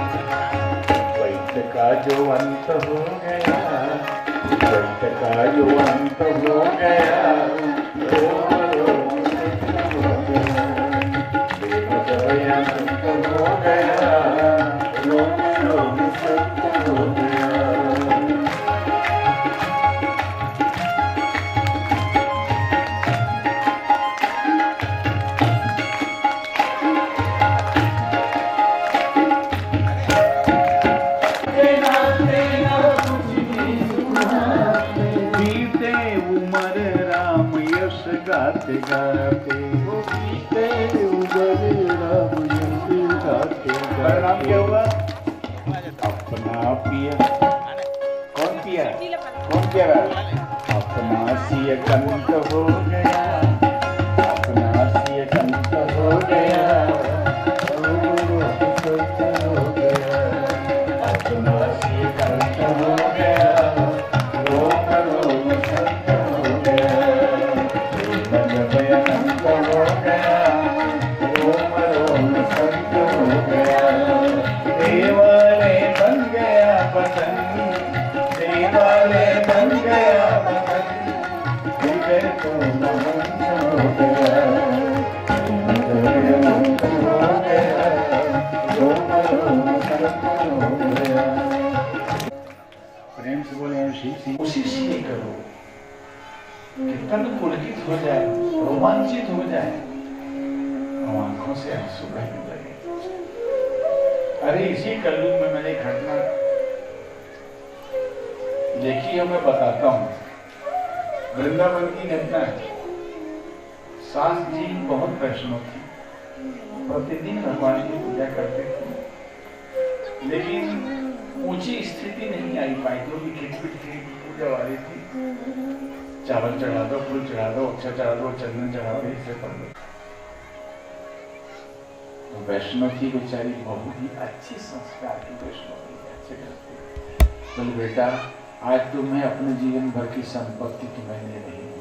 द्वैत का जो अंत हो गया, द्वैत का जो अंत हो गया, रोम रोम सत्य हो गया। देव जय अंत हो गया, रोम रोम सत्य हो गया। गाते गाते बीते उमर राम यश गाते गाते। नाम क्या हुआ? अपना पिया। कौन पिया? कौन पिया? अपना सिय कंत हो गया, अपना सिय कंत हो गया, अपना सिय कंत हो गया, रोम रोम सत्य हो गया। देवालय बन गया वतन, देवालय बन गया वतन, हृदय तो महंत हो गया, हृदय महंत हो गया, रोम रोम सत्य हो गया। प्रेम से बोले कोशिश नहीं करो कितना तो पुलकित हो जाए, रोमांचित हो जाए, आंखों से आंसू बहने लगे। अरे इसी कलयुग में मैंने घटना देखी है, मैं बताता हूँ। वृंदावन की घटना है। सास जी बहुत वैष्णव थी, प्रतिदिन भगवान की पूजा करते थे, लेकिन ऊंची स्थिति नहीं आई पाई, तो भी खिटपिट की पूजा वाली थी। चावल चढ़ा दो, फूल चढ़ा दो, अक्षर चढ़ा दो, चंदन चढ़ा दो, इससे पढ़ दो। तो वैष्णव की बेचारी बहुत ही अच्छी संस्कार की वैष्णव थी, अच्छे करती। बोले बेटा आज तो मैं अपने जीवन भर की संपत्ति तुम्हें दे रही हूँ।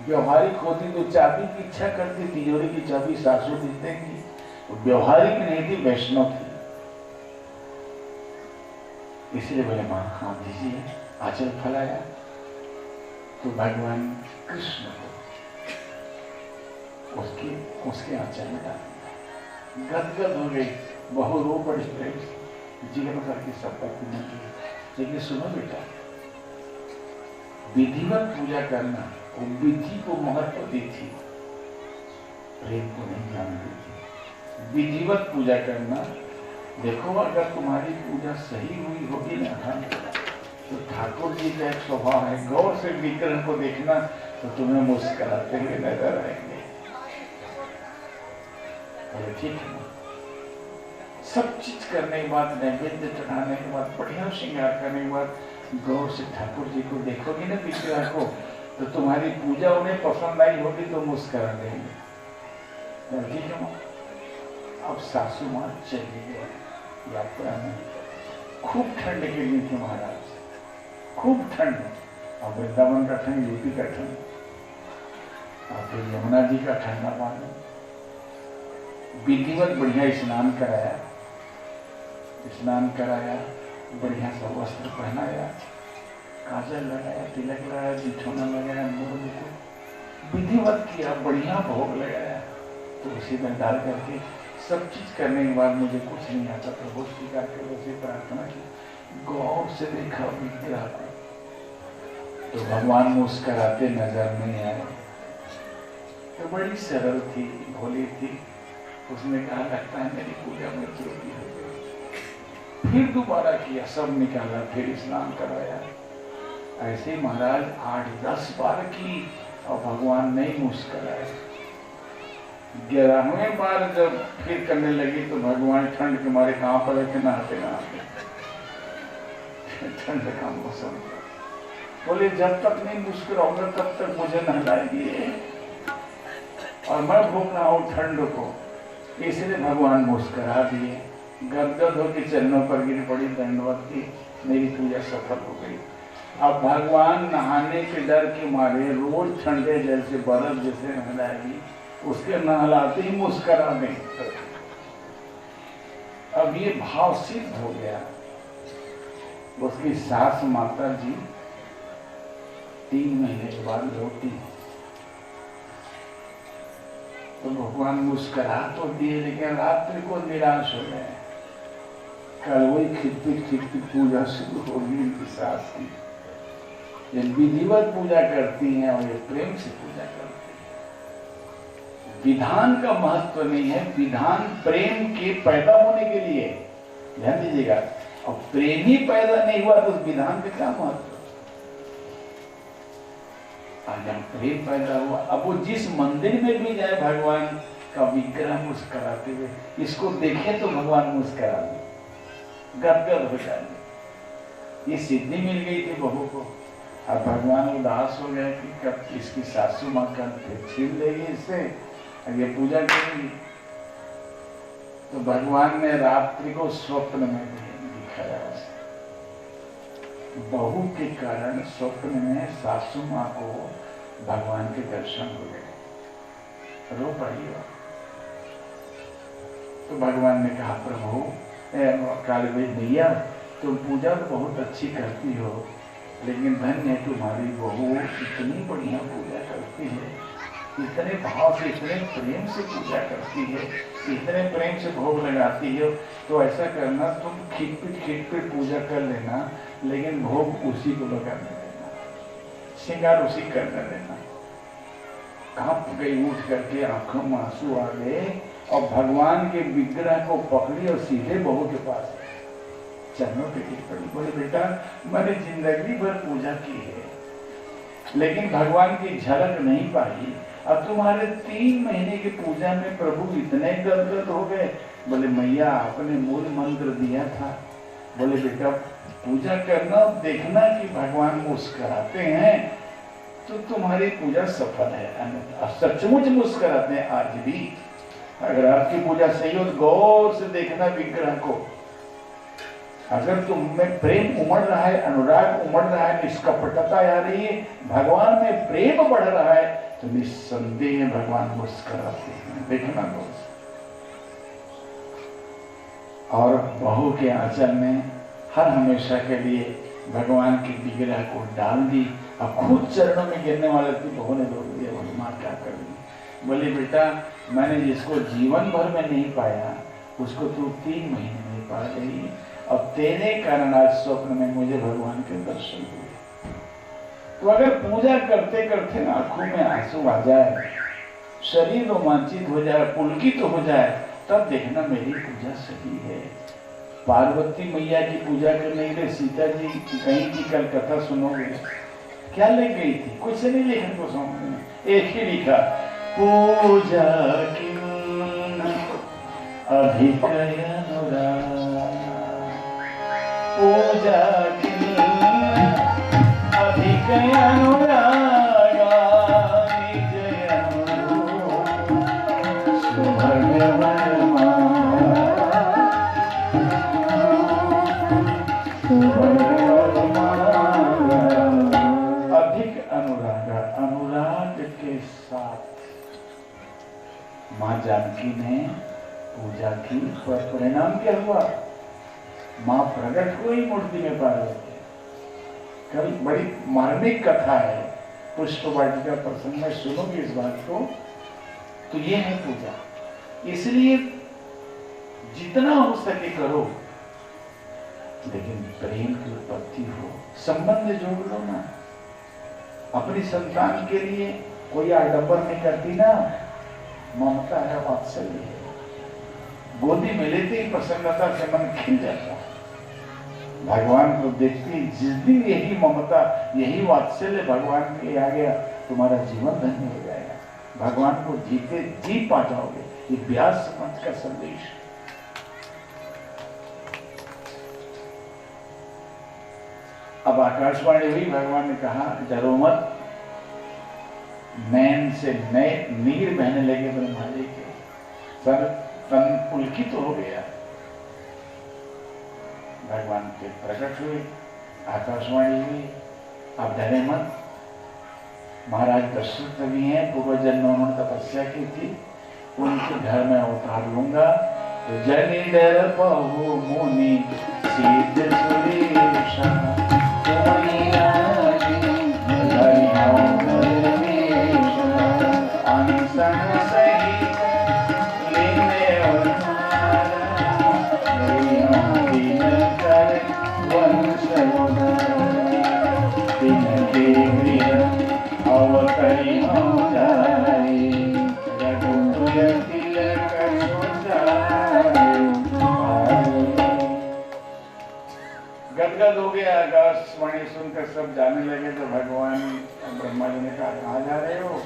व्यवहारिक होती तो चाबी की इच्छा करती, तिजोरी की चाबी सासू दी देंगी। व्यवहारिक नहीं थी, वैष्णव थी। इसलिए बोले माँ हाँ दीजिए। आंचल फैलाया तो भगवान कृष्ण को उसके आंचल में डाल दिया। गदगद हो गई, बहु रो पड़ी, जीवन भर की संपत्ति नहीं की। लेकिन सुनो बेटा, विधिवत पूजा करना, वो विधि को महत्व दी थी, प्रेम को नहीं जानती थी। विधिवत पूजा करना, देखो अगर तुम्हारी पूजा सही हुई होगी ना, तो ठाकुर जी का एक स्वभाव है, गौर से विग्रह को देखना तो तुम्हें मुस्कुराते हुए नजर आएंगे। बोले ठीक है। सब चीज करने के बाद, नैवेद्य चढ़ाने के बाद, बढ़िया श्रृंगार करने के बाद गौर से ठाकुर जी को देखोगे ना विग्रह को, तो तुम्हारी पूजा उन्हें पसंद आई होगी तो मुस्कुरा देंगे। ठीक है। अब सासू माँ चली गई यात्रा में। खूब ठंड गिरी थी महाराज, खूब ठंड। और वृंदावन का ठंड, यूपी का ठंड, और फिर यमुना जी का ठंडा पानी। विधिवत बढ़िया स्नान कराया, बढ़िया सा वस्त्र पहनाया, काजल लगाया, तिलक लगाया, बिछोना लगाया, मोर को विधिवत किया, बढ़िया भोग लगाया। तो उसी में डाल करके सब चीज करने के बाद मुझे कुछ नहीं आता, प्रभु स्वीकार कर उसे प्रार्थना की, गौर से देखा विग्रह को, तो भगवान मुस्कुराते नजर नहीं आए। तो बड़ी सरल थी, भोली थी, उसने कहा लगता है मेरी पूजा में त्रुटि हो गई। फिर दोबारा किया, सब निकाला, फिर स्नान कराया। ऐसे महाराज 8-10 बार की और भगवान नहीं मुस्कुराए। 11वें बार जब फिर करने लगी तो भगवान ठंड के मारे कहाँ पड़े थे, नहाते नहाते। ठंड का मौसम, बोले जब तक नहीं मुस्कुराऊंगा तब तक मुझे नहलाएगी और मैं भूख रहा हूँ ठंड को। इसलिए भगवान मुस्कुरा दिए। गदगद होकर चरणों पर गिर पड़ी, दंडवत की, मेरी पूजा सफल हो गई। अब भगवान नहाने के डर के मारे रोज ठंडे जल से बर्फ जैसे नहलाएगी, उसके नहलाते ही मुस्कुरा दें। अब ये भाव सिद्ध हो गया। उसकी सास माता जी 3 महीने के बाद लौटी तो भगवान मुस्कुरा तो दिए, लेकिन रात्रि को निराश हो गए। कल वही खिटपिट पूजा शुरू होगी उनकी सास की। ये विधिवत पूजा करती हैं और ये प्रेम से पूजा करती हैं। विधान का महत्व नहीं है, विधान प्रेम के पैदा होने के लिए, ध्यान दीजिएगा। और प्रेम ही पैदा नहीं हुआ तो उस विधान का क्या महत्व। आज जहाँ प्रेम पैदा हुआ, अब वो जिस मंदिर में भी जाए भगवान का विग्रह मुस्कुराते हुए, इसको देखे तो भगवान मुस्कुरा दे, गदगद हो जाए। ये सिद्धि मिल गई थी बहू को। अब भगवान उदास हो गए कि कब इसकी सासू माँ कल छीन लेगी इससे, ये पूजा करेगी। तो भगवान ने रात्रि को स्वप्न में दिखाया उसे। बहू के कारण स्वप्न में सासू माँ को भगवान के दर्शन हो गए। रो पड़ी हो। तो भगवान ने कहा प्रभु काली भैया तुम पूजा तो बहुत अच्छी करती हो, लेकिन धन्य है तुम्हारी बहू, इतनी बढ़िया पूजा करती है, इतने भाव से इतने प्रेम से पूजा करती है, इतने प्रेम से भोग लगाती हो। तो ऐसा करना, तुम खिटपिट पूजा कर लेना, लेकिन भोग उसी को लगाने देना, श्रृंगार उसी करने देना। कांप गई, उठ करके आंखों में आंसू आ गए और भगवान के विग्रह को पकड़ी और सीधे बहू के पास चरणों पे गिर पड़ी। बोले बेटा मैंने जिंदगी भर पूजा की है, लेकिन भगवान की झलक नहीं पाई। अब तुम्हारे 3 महीने की पूजा में प्रभु इतने गदगद हो गए। बोले मैया आपने मूल मंत्र दिया था। बोले बेटा पूजा करना, देखना कि भगवान मुस्कुराते हैं तो तुम्हारी पूजा सफल है। सचमुच मुस्कुराते हैं आज भी। अगर आपकी पूजा सही हो तो गौर से देखना विग्रह को। अगर तुम में प्रेम उमड़ रहा है, अनुराग उमड़ रहा है, निष्कपटता आ रही है, भगवान में प्रेम बढ़ रहा है, तो निस्संदेह भगवान मुस्कुराते हैं। देखना दोस्त। और बहू के आंचल में हर हमेशा के लिए भगवान की विग्रह को डाल दी। अब खुद चरणों में गिरने वाले थी, बहू ने रोक दिया। बोली माँ क्या कर दी। बोली बेटा मैंने जिसको जीवन भर में नहीं पाया उसको तू 3 महीने में पा गई। अब तेरे कारण आज स्वप्न में मुझे भगवान के दर्शन हुए। तो अगर पूजा करते करते ना आंखों में आंसू आ जाए, शरीर रोमांचित हो जाए, पुलकित हो जाए, तब देखना मेरी पूजा सही है। पार्वती मैया की पूजा करने के लिए सीता जी कहीं की कल कथा सुनोगे, क्या लिख गई थी? कुछ नहीं लिखने को समझ, एक ही लिखा, पूजा क्यों अधिक अनुराग, पूजा क्यों अधिक अनुरागा, निज अनुरूप सुभगवन माँ जानकी ने पूजा की, पर परिणाम क्या हुआ? माँ प्रकट हुई मूर्ति में पार्वती। कल बड़ी मार्मिक कथा है, पुष्प वाटिका प्रसंग में सुनोगे इस बात को। तो ये है पूजा। इसलिए जितना हो सके करो, लेकिन प्रेम की उत्पत्ति हो, संबंध जोड़ लो ना। अपनी संतान के लिए कोई आडंबर नहीं करती ना, ममता है, वात्सल्य है। गोदी में लेते ही प्रसन्नता से मन खिल जाता। भगवान को देखते ही जिस दिन यही ममता, यही वात्सल्य भगवान के आ गया, तुम्हारा जीवन धन्य हो जाएगा। भगवान को जीते जी पा जाओगे। ये व्यास मंच का संदेश। अब आकाशवाणी हुई, भगवान ने कहा डरो मत। नैन से नए नीर बहने लगे ब्रह्मा जी के, सर तन पुलकित हो गया। भगवान के प्रकट हुए, आकाशवाणी हुई, आप डरे मत। महाराज दशरथ भी हैं, पूर्व जन्म उन्होंने तपस्या की थी, उनके घर में अवतार लूंगा। तो जनि डर बहु मुनि सिद्ध सुरेशा, गदगद हो गया। आकाशवाणी सुनकर सब जाने लगे। तो भगवान ब्रह्मा जी ने कहा कहाँ जा रहे हो?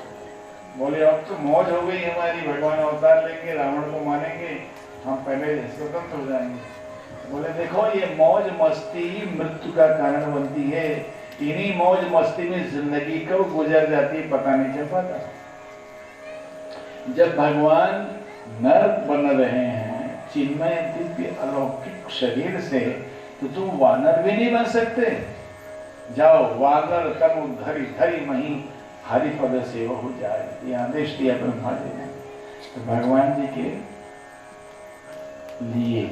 बोले अब तो मौज हो गई हमारी, भगवान अवतार लेंगे, रावण को मानेंगे, हम पहले स्वतंत्र हो जाएंगे। बोले देखो ये मौज मस्ती मृत्यु का कारण बनती है, इन्हीं मौज मस्ती में जिंदगी कब गुजर जाती है पता नहीं चल पाता। जब भगवान नर बन रहे हैं चिन्मय दिव्य अलौकिक शरीर से, तो तुम वानर भी नहीं बन सकते। जाओ वानर तनु धरी धरी मही हरिपद सेवा हो जाए, ये आदेश दिया ब्रह्मा जी ने। तो भगवान जी के लिए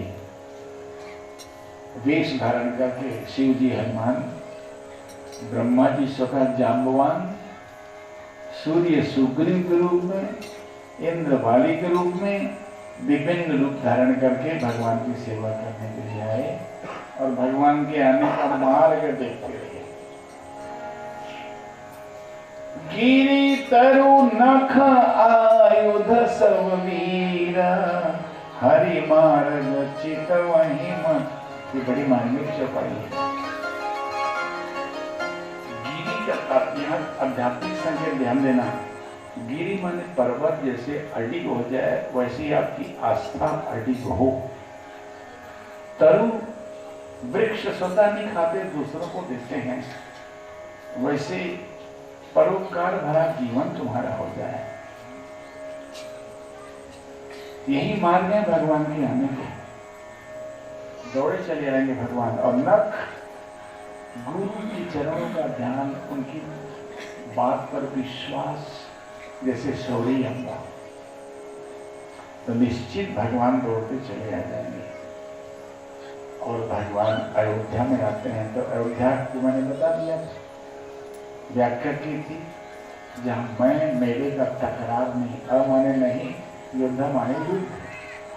वेश धारण करके शिव जी हनुमान, ब्रह्मा जी स्वतः जाम्बवान, सूर्य सुग्रीव के रूप में, इंद्र वाली के रूप में विभिन्न रूप धारण करके भगवान की सेवा करने के लिए आए और भगवान के आने का मार्ग देखते रहे। गिरि तरु नख आयुध सब वीरा, हरि मार्ग चित वही मन। ये बड़ी मार्मिक चौपाई है। गिरि का आध्यात्मिक संकेत ध्यान देना। गिरि माने पर्वत जैसे अडिग हो जाए, वैसी आपकी आस्था अडिग हो। तरु वृक्ष स्वतः नहीं खाते, दूसरों को देते हैं, वैसे परोपकार भरा जीवन तुम्हारा हो जाए। यही मार्ग है भगवान के आने के। दौड़े चले आएंगे भगवान। और नख गुरु के चरणों का ध्यान, उनकी बात पर विश्वास, जैसे सौरी अम्बा, तो निश्चित भगवान दौड़ते चले आ जाएंगे। और भगवान अयोध्या में आते हैं तो अयोध्या को मैंने बता दिया, व्याख्या की थी, जहाँ मैं मेरे का तकरार नहीं, अमाने नहीं, युद्ध माने युद्ध,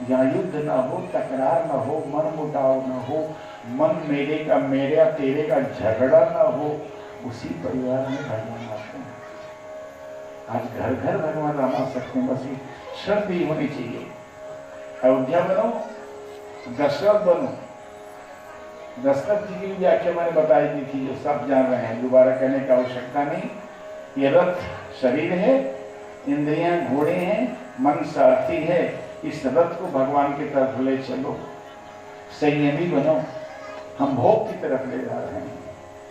जहाँ युद्ध न हो, तकरार न हो, मन मुटाव न हो, मन मेरे का मेरा तेरे का झगड़ा न हो, उसी परिवार में भगवान आते हैं। आज घर घर भगवान राम आ सकते हैं, बस ये शर्त ही होनी चाहिए। अयोध्या बनो, दशरथ बनो। दशरथ जी की व्याख्या मैंने बताई दी थी, जो सब जान रहे हैं, दोबारा कहने की आवश्यकता नहीं। ये रथ शरीर है, इंद्रियां घोड़े हैं, मन सारथी है। इस रथ को भगवान की तरफ ले चलो, संयमी बनो। हम भोग की तरफ ले जा रहे हैं,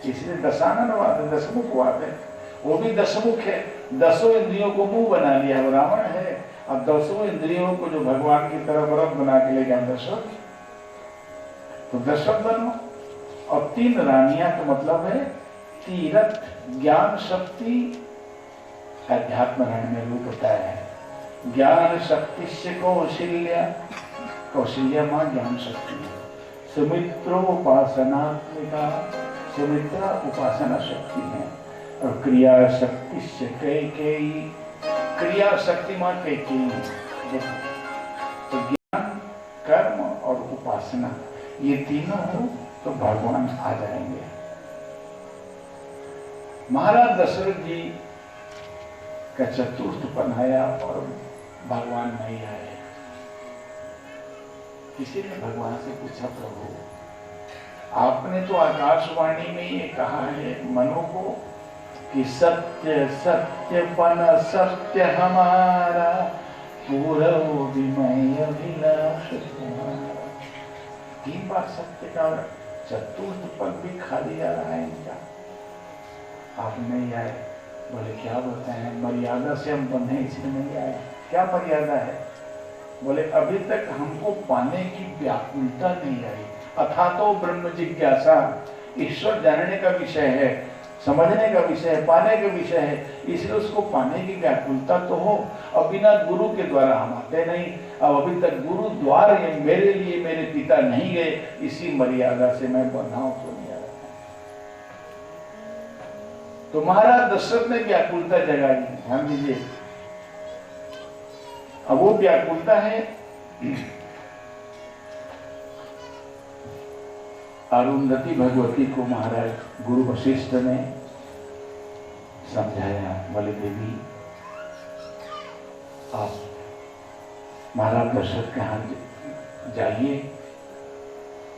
इसलिए दशाननवाद है, दशमुख वाद है। वो भी दशमुख है, 10 इंद्रियों को मुंह बना लिया, वो रावण है। अब 10 इंद्रियों को जो भगवान की तरफ रथ बना के ले गया दशरथ, तो दशरथ बनो। और 3 रानियां का मतलब है तीरथ, ज्ञान शक्ति, अध्यात्म रानी में रूप बताया है। ज्ञान शक्ति से कौशल्या, कौशल्या मां ज्ञान शक्ति, सुमित्रोपासनात्मिका, सुमित्रा उपासना शक्ति है। और क्रिया शक्ति से कैकेयी, क्रिया शक्ति मां कैकेयी। तो ज्ञान, कर्म और उपासना, ये तीनों हो तो भगवान आ जाएंगे। महाराज दशरथ जी का चतुर्थ पन आया और भगवान नहीं आए। किसी ने भगवान से पूछा, प्रभु आपने तो आकाशवाणी में ये कहा है मनु को कि सत्य सत्यपन सत्य हमारा पूरव विमय अभिलाष तुम्हारा। 3 बार सत्य का चतुर्थ पद भी खाली आ रहा है इनका। आप नहीं आए, बोले क्या बताएं, मर्यादा से हम बंधे इसलिए नहीं आए। क्या मर्यादा है? बोले अभी तक हमको पाने की व्याकुलता नहीं आई। अथा तो ब्रह्म जिज्ञासा, ईश्वर जानने का विषय है, समझने का विषय है, पाने का विषय है, इसलिए उसको पाने की व्याकुलता तो हो। अब बिना गुरु के द्वारा हम आते नहीं। अब अभी तक गुरु द्वार ये मेरे लिए मेरे पिता नहीं गए, इसी मर्यादा से मैं बंधा हूं तो नहीं आ रहा। तो महाराज दशरथ ने व्याकुलता जगाई, ध्यान दीजिए। अब वो व्याकुलता है अरुंधति भगवती को महाराज गुरु वशिष्ठ ने समझाया। बोले देवी आप महाराज दशरथ के यहाँ जाइए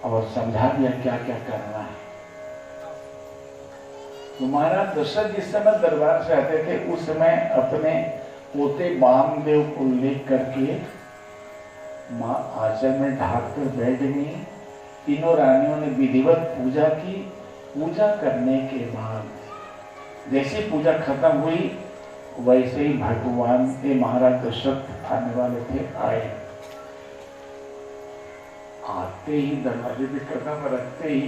और समझा दिया क्या क्या करना है। तो महाराज दशरथ जिस समय दरबार से आते थे उस समय अपने पोते वामदेव को लेकर करके माँ आंचल में ढाक कर बैठ गई। तीनों रानियों ने विधिवत पूजा की। पूजा करने के बाद जैसे पूजा खत्म हुई वैसे ही भगवान के महाराज दशरथ आने वाले थे, आए। आते ही दरवाजे पे कदम रखते ही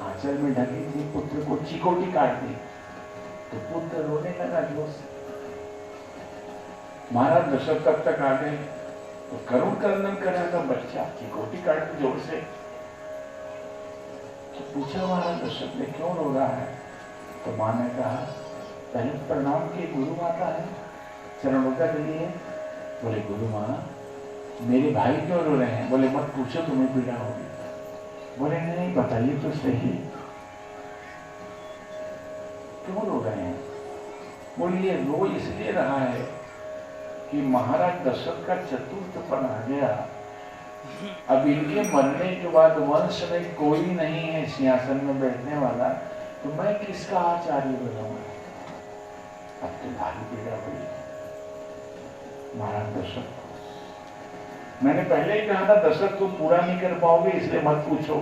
आंचल में ढकी थी पुत्र को चिकोटी काट दी। तो पुत्र रोने लगा जोर से। महाराज दशरथ तब तक आ गए तो करुण क्रंदन कर रहा था बच्चा, चिकोटी काट दी जोर से। तो पूछा महाराज दशरथ ने क्यों रो रहा है? तो माँ ने कहा पहले प्रणाम के गुरु माता है, चरणों के लिए। बोले गुरु माँ मेरे भाई क्यों रो रहे हैं? बोले मत पूछो तुम्हें पीड़ा होगी। बोले नहीं बताइए तो सही क्यों रो रहे हैं? बोलिए रो इसलिए रहा है कि महाराज दशरथ का चतुर्थपन आ गया। अब इनके मरने के बाद वंश में कोई नहीं है सिंहासन में बैठने वाला, तो मैं किसका आचार्य बनूंगा? अब तो भारी पीड़ा हुई महाराज दशरथ। मैंने पहले ही कहा था दशरथ तुम पूरा नहीं कर पाओगे इसलिए मत पूछो,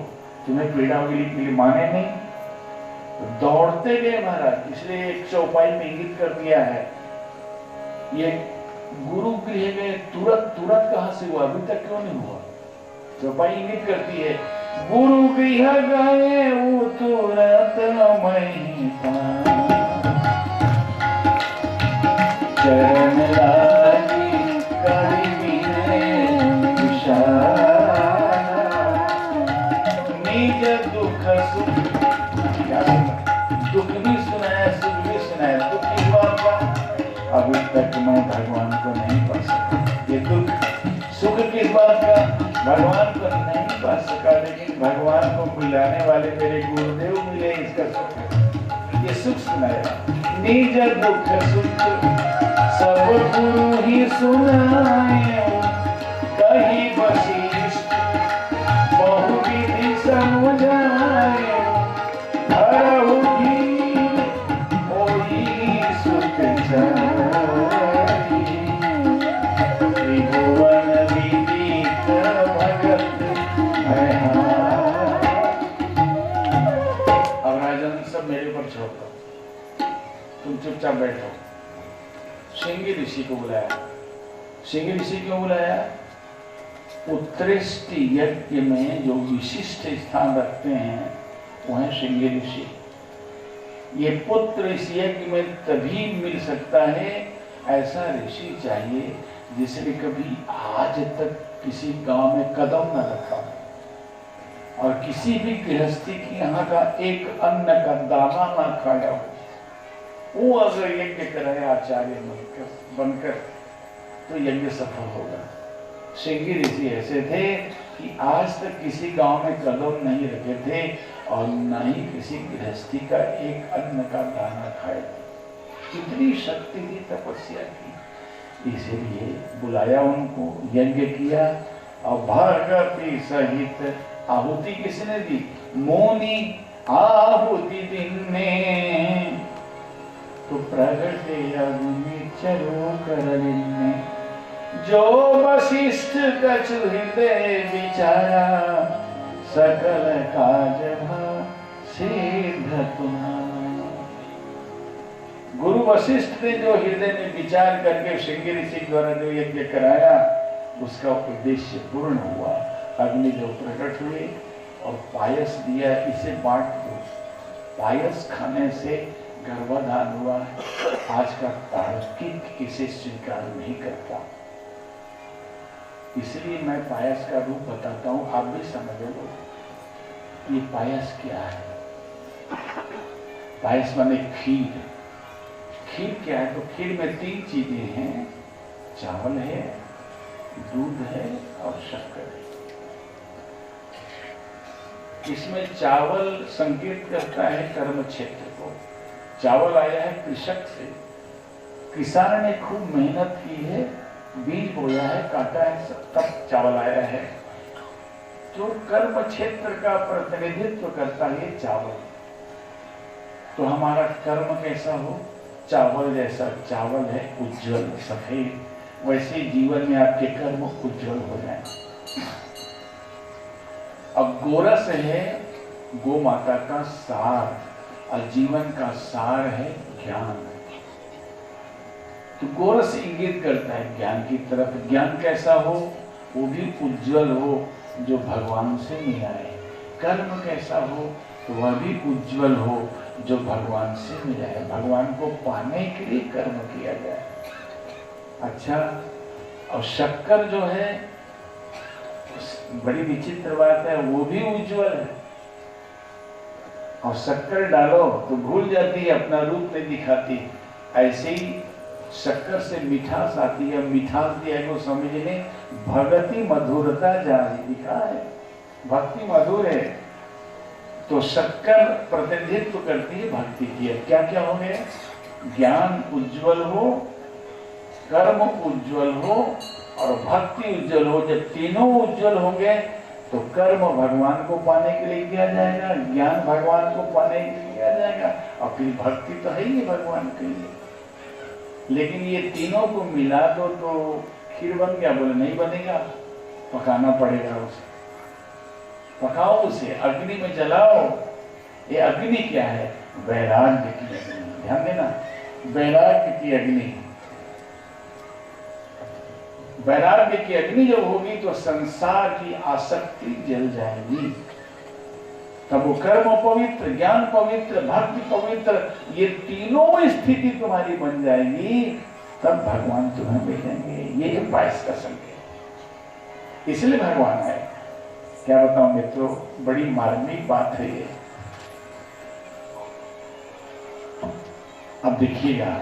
तुम्हें पीड़ा होगी। माने नहीं, तो दौड़ते गए महाराज। इसलिए एक चौपाई में इंगित कर दिया है, ये गुरु गृह गए तुरंत कहां से हुआ? अभी तक क्यों नहीं हुआ? चौपाई इंगित करती है गुरु गृह गए वो तुरंत नहीं चरण लागी करी निज दुख सुख। दुख भी सुनाया सुख भी सुनाया। दुख किस बात का? अभी तक मैं भगवान को नहीं पा सका। ये दुख सुख किस बात का? भगवान को नहीं पा सका, लेकिन भगवान को मिलाने वाले मेरे गुरुदेव मिले, इसका सुख। ये सुख सुनाया। निज दुख सुख सब गुरु ही सुनाए, कहीं वशिष्ठ बहुविधि समझाए। हरहु धीर होई सुख चारि, त्रिभुवन विदित भगत है। अब राजन सब मेरे ऊपर छोड़ दो, तुम चुपचाप बैठो। सिंह ऋषि को बुलाया। सिंह ऋषि क्यों बुलाया? उत्कृष्ट यज्ञ में जो विशिष्ट स्थान रखते हैं वो है सिंह ऋषि। ये पुत्र इस यज्ञ में तभी मिल सकता है, ऐसा ऋषि चाहिए जिसने कभी आज तक किसी गांव में कदम न रखा और किसी भी गृहस्थी की यहाँ का एक अन्न का दाना न खाया हो। वो अगर यज्ञ करे आचार्य बनकर तो यज्ञ सफल होगा। सिंह ऋषि ऐसे थे कि आज तक किसी गांव में कदम नहीं रखे थे और न ही किसी गृहस्थी का एक अन्न का दाना खाए थे। इतनी शक्ति की तपस्या की, इसीलिए बुलाया उनको, यज्ञ किया और भगति सहित आहुति किसने दी? मोनी आहुति दिन में तो प्रगटे अग्नि चरो करलिन्ने जो वशिष्ठ कछु हृदय विचारा सकल काज सिद्ध तुम्हारा। गुरु वशिष्ठ ने जो हृदय में विचार करके श्रृंगी ऋषि द्वारा जो यज्ञ कराया उसका उद्देश्य पूर्ण हुआ। अग्नि जो प्रकट हुए और पायस दिया, इसे बांट दो। पायस खाने से गर्भाधान हुआ। आज का तार्किक इसे स्वीकार नहीं करता, इसलिए मैं पायस का रूप बताता हूं, आप भी समझ लो ये पायस क्या है। पायस माने खीर। खीर क्या है? तो खीर में 3 चीजें हैं, चावल है, दूध है और शक्कर है। इसमें चावल संकेत करता है कर्म क्षेत्र को। चावल आया है कृषक से, किसान ने खूब मेहनत की है, बीज बोया है, काटा है, तब चावल आया है। जो कर्म क्षेत्र का प्रतिनिधित्व करता है चावल। तो हमारा कर्म कैसा हो? चावल जैसा। चावल है उज्जवल सफेद, वैसे जीवन में आपके कर्म उज्जवल हो जाए। अब गोरस है गो माता का सार, और जीवन का सार है ज्ञान। तो गोरस इंगित करता है ज्ञान की तरफ। ज्ञान कैसा हो? वो भी उज्जवल हो, जो भगवान से मिला है। कर्म कैसा हो? तो वह भी उज्जवल हो, जो भगवान से मिला है। भगवान को पाने के लिए कर्म किया जाए। अच्छा, और शक्कर जो है बड़ी विचित्र बात है, वो भी उज्जवल है। और शक्कर डालो तो भूल जाती है, अपना रूप नहीं दिखाती। ऐसे ही शक्कर से मिठास आती है। मिठास दिया को समझने भगति मधुरता जारी लिखा है। भक्ति मधुर है। तो शक्कर प्रतिनिधित्व करती है भक्ति की। क्या क्या हो गया? ज्ञान उज्जवल हो, कर्म उज्जवल हो और भक्ति उज्जवल हो। जब तीनों उज्जवल होंगे तो कर्म भगवान को पाने के लिए किया जाएगा, ज्ञान भगवान को पाने के लिए किया जाएगा, और फिर भक्ति तो है ही भगवान के लिए। लेकिन ये तीनों को मिला दो तो खीर बन गया? बोले नहीं बनेगा, पकाना पड़ेगा उसे। पकाओ उसे, अग्नि में जलाओ। ये अग्नि क्या है? वैराग्य की अग्नि। ध्यान देना, वैराग्य की अग्नि। वैराग्य की अग्नि जब होगी तो संसार की आसक्ति जल जाएगी। तब वो कर्म पवित्र, ज्ञान पवित्र, भक्ति पवित्र, ये तीनों स्थिति तुम्हारी बन जाएगी, तब भगवान तुम्हें मिलेंगे। ये पायस का संकेत। इसलिए भगवान है। क्या बताऊं मित्रों, बड़ी मार्मिक बात है ये। अब देखिएगा,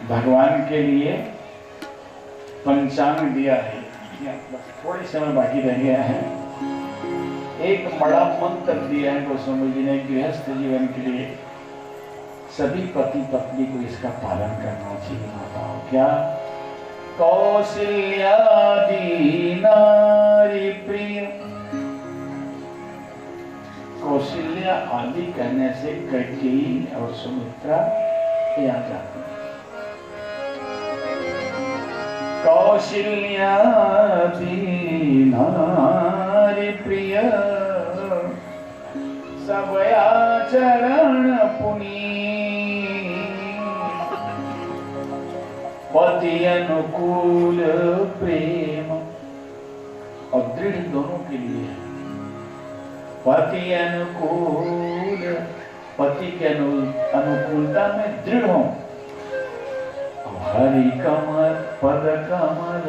भगवान के लिए पंचांग दिया है। बस थोड़ी समय बाकी रह गया है। एक बड़ा मंत्र दिया है गोस्वामी जी ने गृहस्थ जीवन के लिए। सभी पति पत्नी को इसका पालन करना चाहिए। बताओ क्या? कौशल्यादि नारी प्रिय। कौशल्या आदि कहने से कैकेयी और सुमित्रा याद आती है। कौशल्यादि नारी प्रिय सब आचरण पुनीत पति अनुकूल प्रेम। और दृढ़ दोनों के लिए है। पति अनुकूल, पति के अनुकूलता में दृढ़ हो। हरि कमल पद कमल,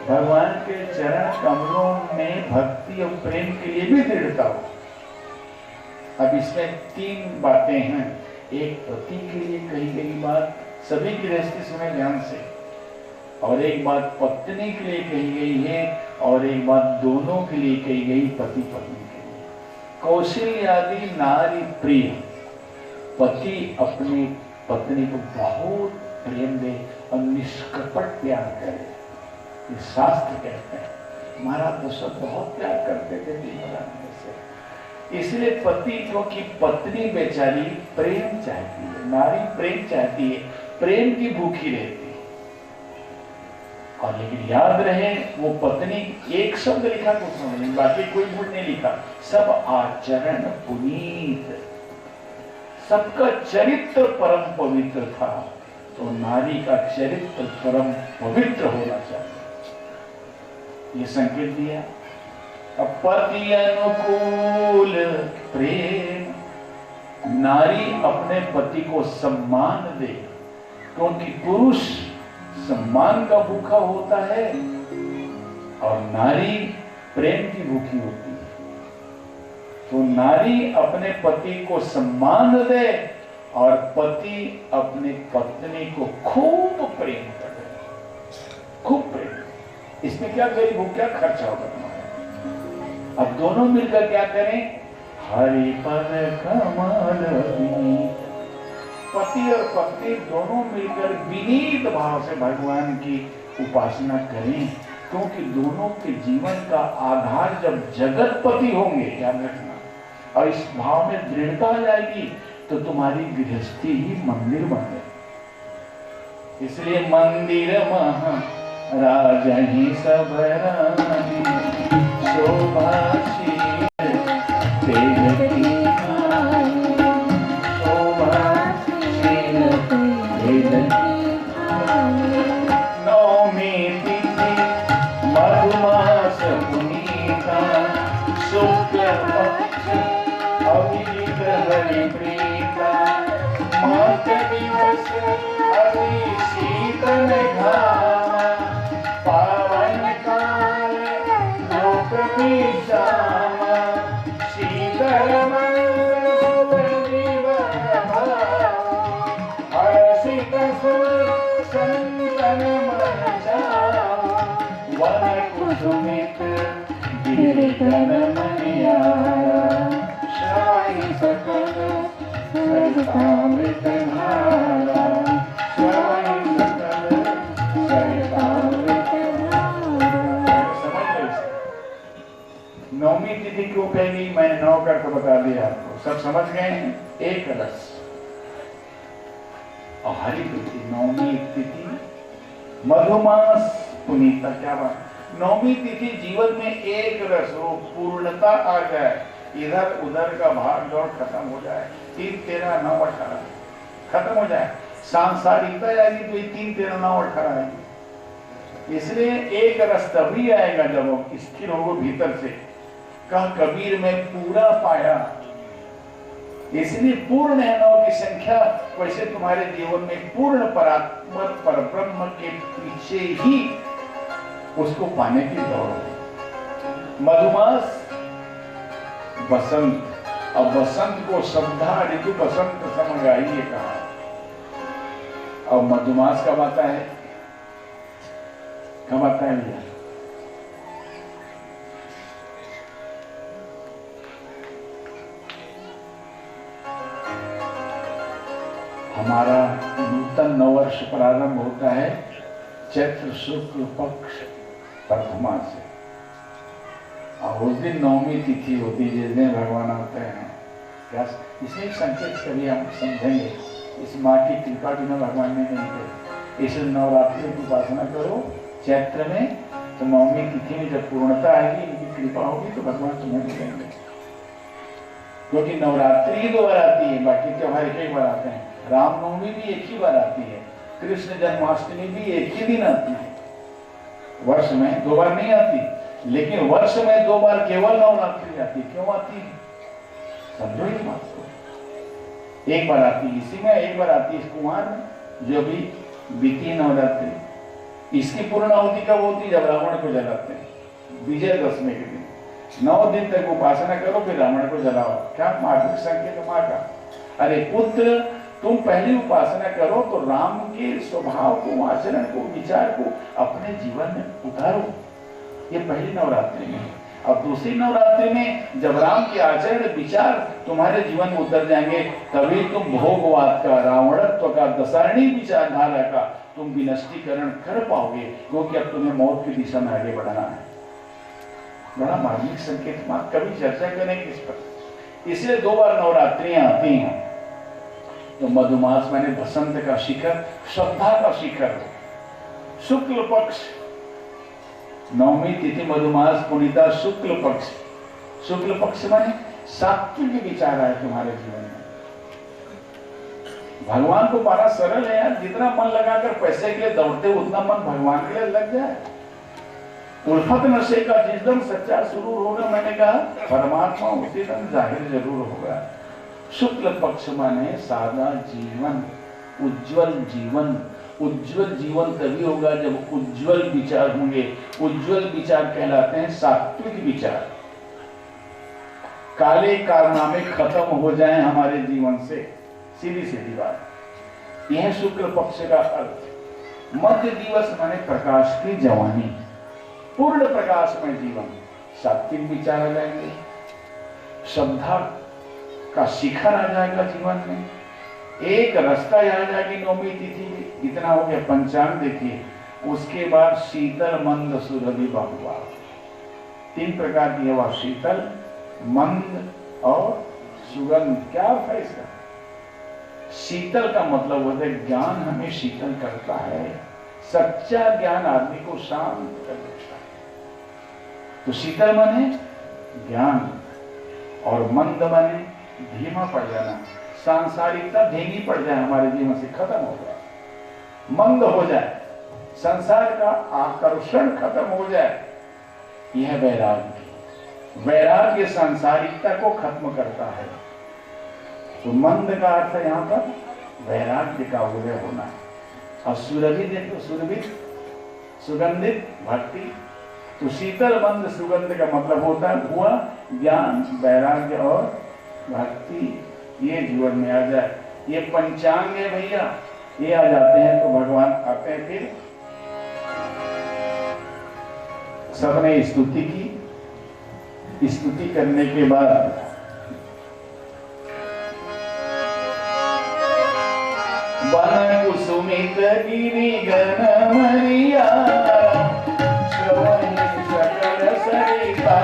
भगवान के चरण कमलों में भक्ति और प्रेम के लिए भी दृढ़ता हो। अब इसमें 3 बातें हैं। एक पति के लिए कही गई बात, सभी गृहस्थी सुने ध्यान से, और एक बात पत्नी के लिए कही गई है, और एक बात दोनों के लिए कही गई, पति पत्नी के लिए। कौशल्यादि नारी प्रिय। पति अपनी पत्नी को बहुत प्रेम दे और निष्कपट प्यार करे। ये शास्त्र कहते हैं। महाराज दशरथ बहुत प्यार करते थे दीननारायण से, इसलिए पति क्योंकि पत्नी बेचारी प्रेम चाहती है, नारी प्रेम चाहती है, प्रेम की भूखी रहती है। और लेकिन याद रहे वो पत्नी एक शब्द लिखा कुछ समझ, बाकी कोई भूल नहीं लिखा, सब आचरण पुनीत, सबका चरित्र परम पवित्र था। तो नारी का चरित्र परम पवित्र होना चाहिए, ये संकेत दिया। अब पति अनुकूल प्रेम, नारी अपने पति को सम्मान दे, क्योंकि पुरुष सम्मान का भूखा होता है और नारी प्रेम की भूखी होती है। तो नारी अपने पति को सम्मान दे और पति अपनी पत्नी को खूब प्रेम करे, खूब प्रेम। इसमें क्या गरीब हो, क्या खर्चा होगा तुम्हारा? अब दोनों मिलकर क्या करें? हरि पद कमल विनीत, पति और पत्नी दोनों मिलकर विनीत भाव से भगवान की उपासना करें, क्योंकि दोनों के जीवन का आधार जब जगतपति होंगे, याद रखना, और इस भाव में दृढ़ता आ जाएगी तो तुम्हारी गृहस्थी ही मंदिर बन गई। इसलिए मंदिर महा राजही सब रानी, शोभाशील तेजकी खानी, शोभाशील तेजकी खानी। नवमी तिथि मधुमास पुनीता, शुक्ल पक्ष अभिजित हरि प्रीता, मात दिवस अति शीतल घामा, पावन काल लोक विश्रामा, शीतल मंगल जीवन भावा, हर्षित सुर संतन मन जावा, वन कुसुमित गिरिजन मनियारा, श्राई सकल सरितामृत धारा, श्राई सकल सरितामृत धारा। समझ लो इसे। नवमी तिथि क्यों कहेंगी, मैंने 9 करके बता दिया आपको, सब समझ गए हैं। एक रस और हरि तिथि, नवमी तिथि मधुमास पुनीता, क्या बात। नवमी तिथि जीवन में एक रस हो, पूर्णता आ जाए, इधर उधर का भाग दौड़ खत्म हो जाए, 3 13 9 18 खत्म हो जाए, सांसारिकता आएगी तो ये 3 13 9 18 आएगी। इसलिए एक रस तभी आएगा जब वो स्थिर होगा भीतर से। कहा कबीर में पूरा पाया, इसलिए पूर्ण है 9 की संख्या। वैसे तुम्हारे जीवन में पूर्ण परात्मा परब्रह्म के पीछे ही उसको पाने की दौड़ है। मधुमास बसंत, अब बसंत को श्रद्धा ऋतु बसंत समझ आइए कहा। अब मधुमास कब आता है, कब आता है भैया? हमारा नूतन नववर्ष प्रारंभ होता है चैत्र शुक्ल पक्ष प्रथमा से, और उस दिन नवमी तिथि होती है जिस दिन भगवान आते हैं। क्या इसमें संकेत कभी हम समझेंगे, इस माँ की कृपा बिना भगवान ने नहीं करी। इसे नवरात्रि की उपासना करो चैत्र में, तो नवमी तिथि में जब पूर्णता आएगी, इनकी कृपा होगी तो भगवान तुम्हें मिलेंगे। क्योंकि नवरात्रि ही 2 बार आती है, बाकी त्योहार एक बार आते हैं। रामनवमी भी एक ही बार आती है, कृष्ण जन्माष्टमी भी एक ही दिन आती है, वर्ष में 2 बार नहीं आती। लेकिन वर्ष में 2 बार केवल नवरात्रि आती है। क्यों आती है समझो इस बात को। एक बार आती है इसी में, एक बार आती है कुमार में, जो भी बीती नवरात्रि। इसकी पूर्णाहुति कब होती है? जब रावण को जलाते हैं, विजयदशमी के दिन। 9 दिन तक उपासना करो, फिर रावण को जलाओ। क्या मार्मिक संकेत माँ का। अरे पुत्र, तुम पहली उपासना करो तो राम के स्वभाव को, आचरण को, विचार को अपने जीवन में उतारो। ये पहली नवरात्रि में। अब दूसरी नवरात्रि में जब राम के आचरण विचार तुम्हारे जीवन में उतर जाएंगे, तभी तुम भोगवाद का, रावणत्व का, दशारणी विचारधारा का तुम विनष्टीकरण कर पाओगे, क्योंकि अब तुम्हें मौत की दिशा में आगे बढ़ना है। बड़ा मार्मिक संकेत, कभी चर्चा करें किस पर। इसलिए 2 बार नवरात्रियां आती हैं। तो मधुमास माने बसंत का शिखर, श्रद्धा का शिखर, शुक्ल पक्ष, नवमी तिथि मधुमास पुनीता शुक्ल पक्ष। शुक्ल पक्ष माने सात्विक विचार आए तुम्हारे जीवन में। भगवान को पाना सरल है यार, जितना मन लगाकर पैसे के लिए दौड़ते उतना मन भगवान के लिए लग जाए। उल्फत नशे का जिस दिन सच्चा शुरू होगा, मैंने कहा परमात्मा उसी दिन जाहिर जरूर होगा। शुक्ल पक्ष माने सादा जीवन, उज्जवल जीवन। उज्जवल जीवन तभी होगा जब उज्जवल विचार होंगे। उज्जवल विचार कहलाते हैं सात्विक विचार। काले कारनामे खत्म हो जाएं हमारे जीवन से, सीधी सीधी बात। यह शुक्ल पक्ष का अर्थ। मध्य दिवस माने प्रकाश की जवानी, पूर्ण प्रकाश में जीवन, सात्विक विचार आ जाएंगे, श्रद्धा का शिखर आ जाएगा जीवन में, एक रास्ता आ जाएगी नौमी तिथि में। इतना हो गया पंचांग देखिए। उसके बाद शीतल मंद सुरभि बहुआ, 3 प्रकार की हवा, शीतल मंद और सुगंध। क्या अर्थ है इसका? शीतल का मतलब होता है ज्ञान हमें शीतल करता है। सच्चा ज्ञान आदमी को शांत कर देता है। तो शीतल माने ज्ञान, और मंद माने धीमा पड़ जाना, सांसारिकता धीमी पड़ जाए, हमारे जीवन से खत्म हो जाए, मंद हो जाए, संसार का आकर्षण खत्म हो जाए। यह वैराग्य। वैराग्य सांसारिकता को खत्म करता है। तो मंद का अर्थ है यहाँ पर वैराग्य का उदय होना है। और सुरभि देखो, सुरभित सुगंधित भक्ति। तो शीतल मंद सुगंध का मतलब होता है हुआ ज्ञान, वैराग्य और भक्ति। ये जीवन में आ जाए। ये पंचांग है भैया, ये आ जाते हैं तो भगवान आते हैं। फिर सबने स्तुति की। स्तुति करने के बाद वन कुसुमित गिरि गण मरिया, श्रवण सकल सरिता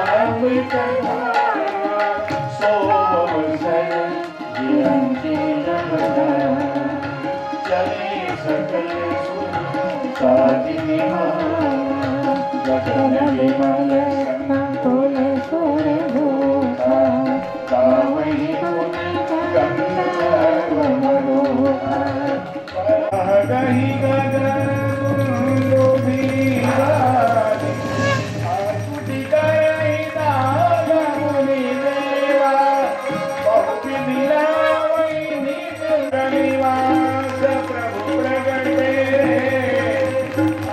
चले सकल साजिनी गगन विमल संतोल सुर भूषा, गावहि गुण गंधर्वमनोहा, गहि गगन लोभीराज, आसुति गहि नाग मुनि देवा, बहुविधि लावहि निज गणिवास प्रभु प्रगटे,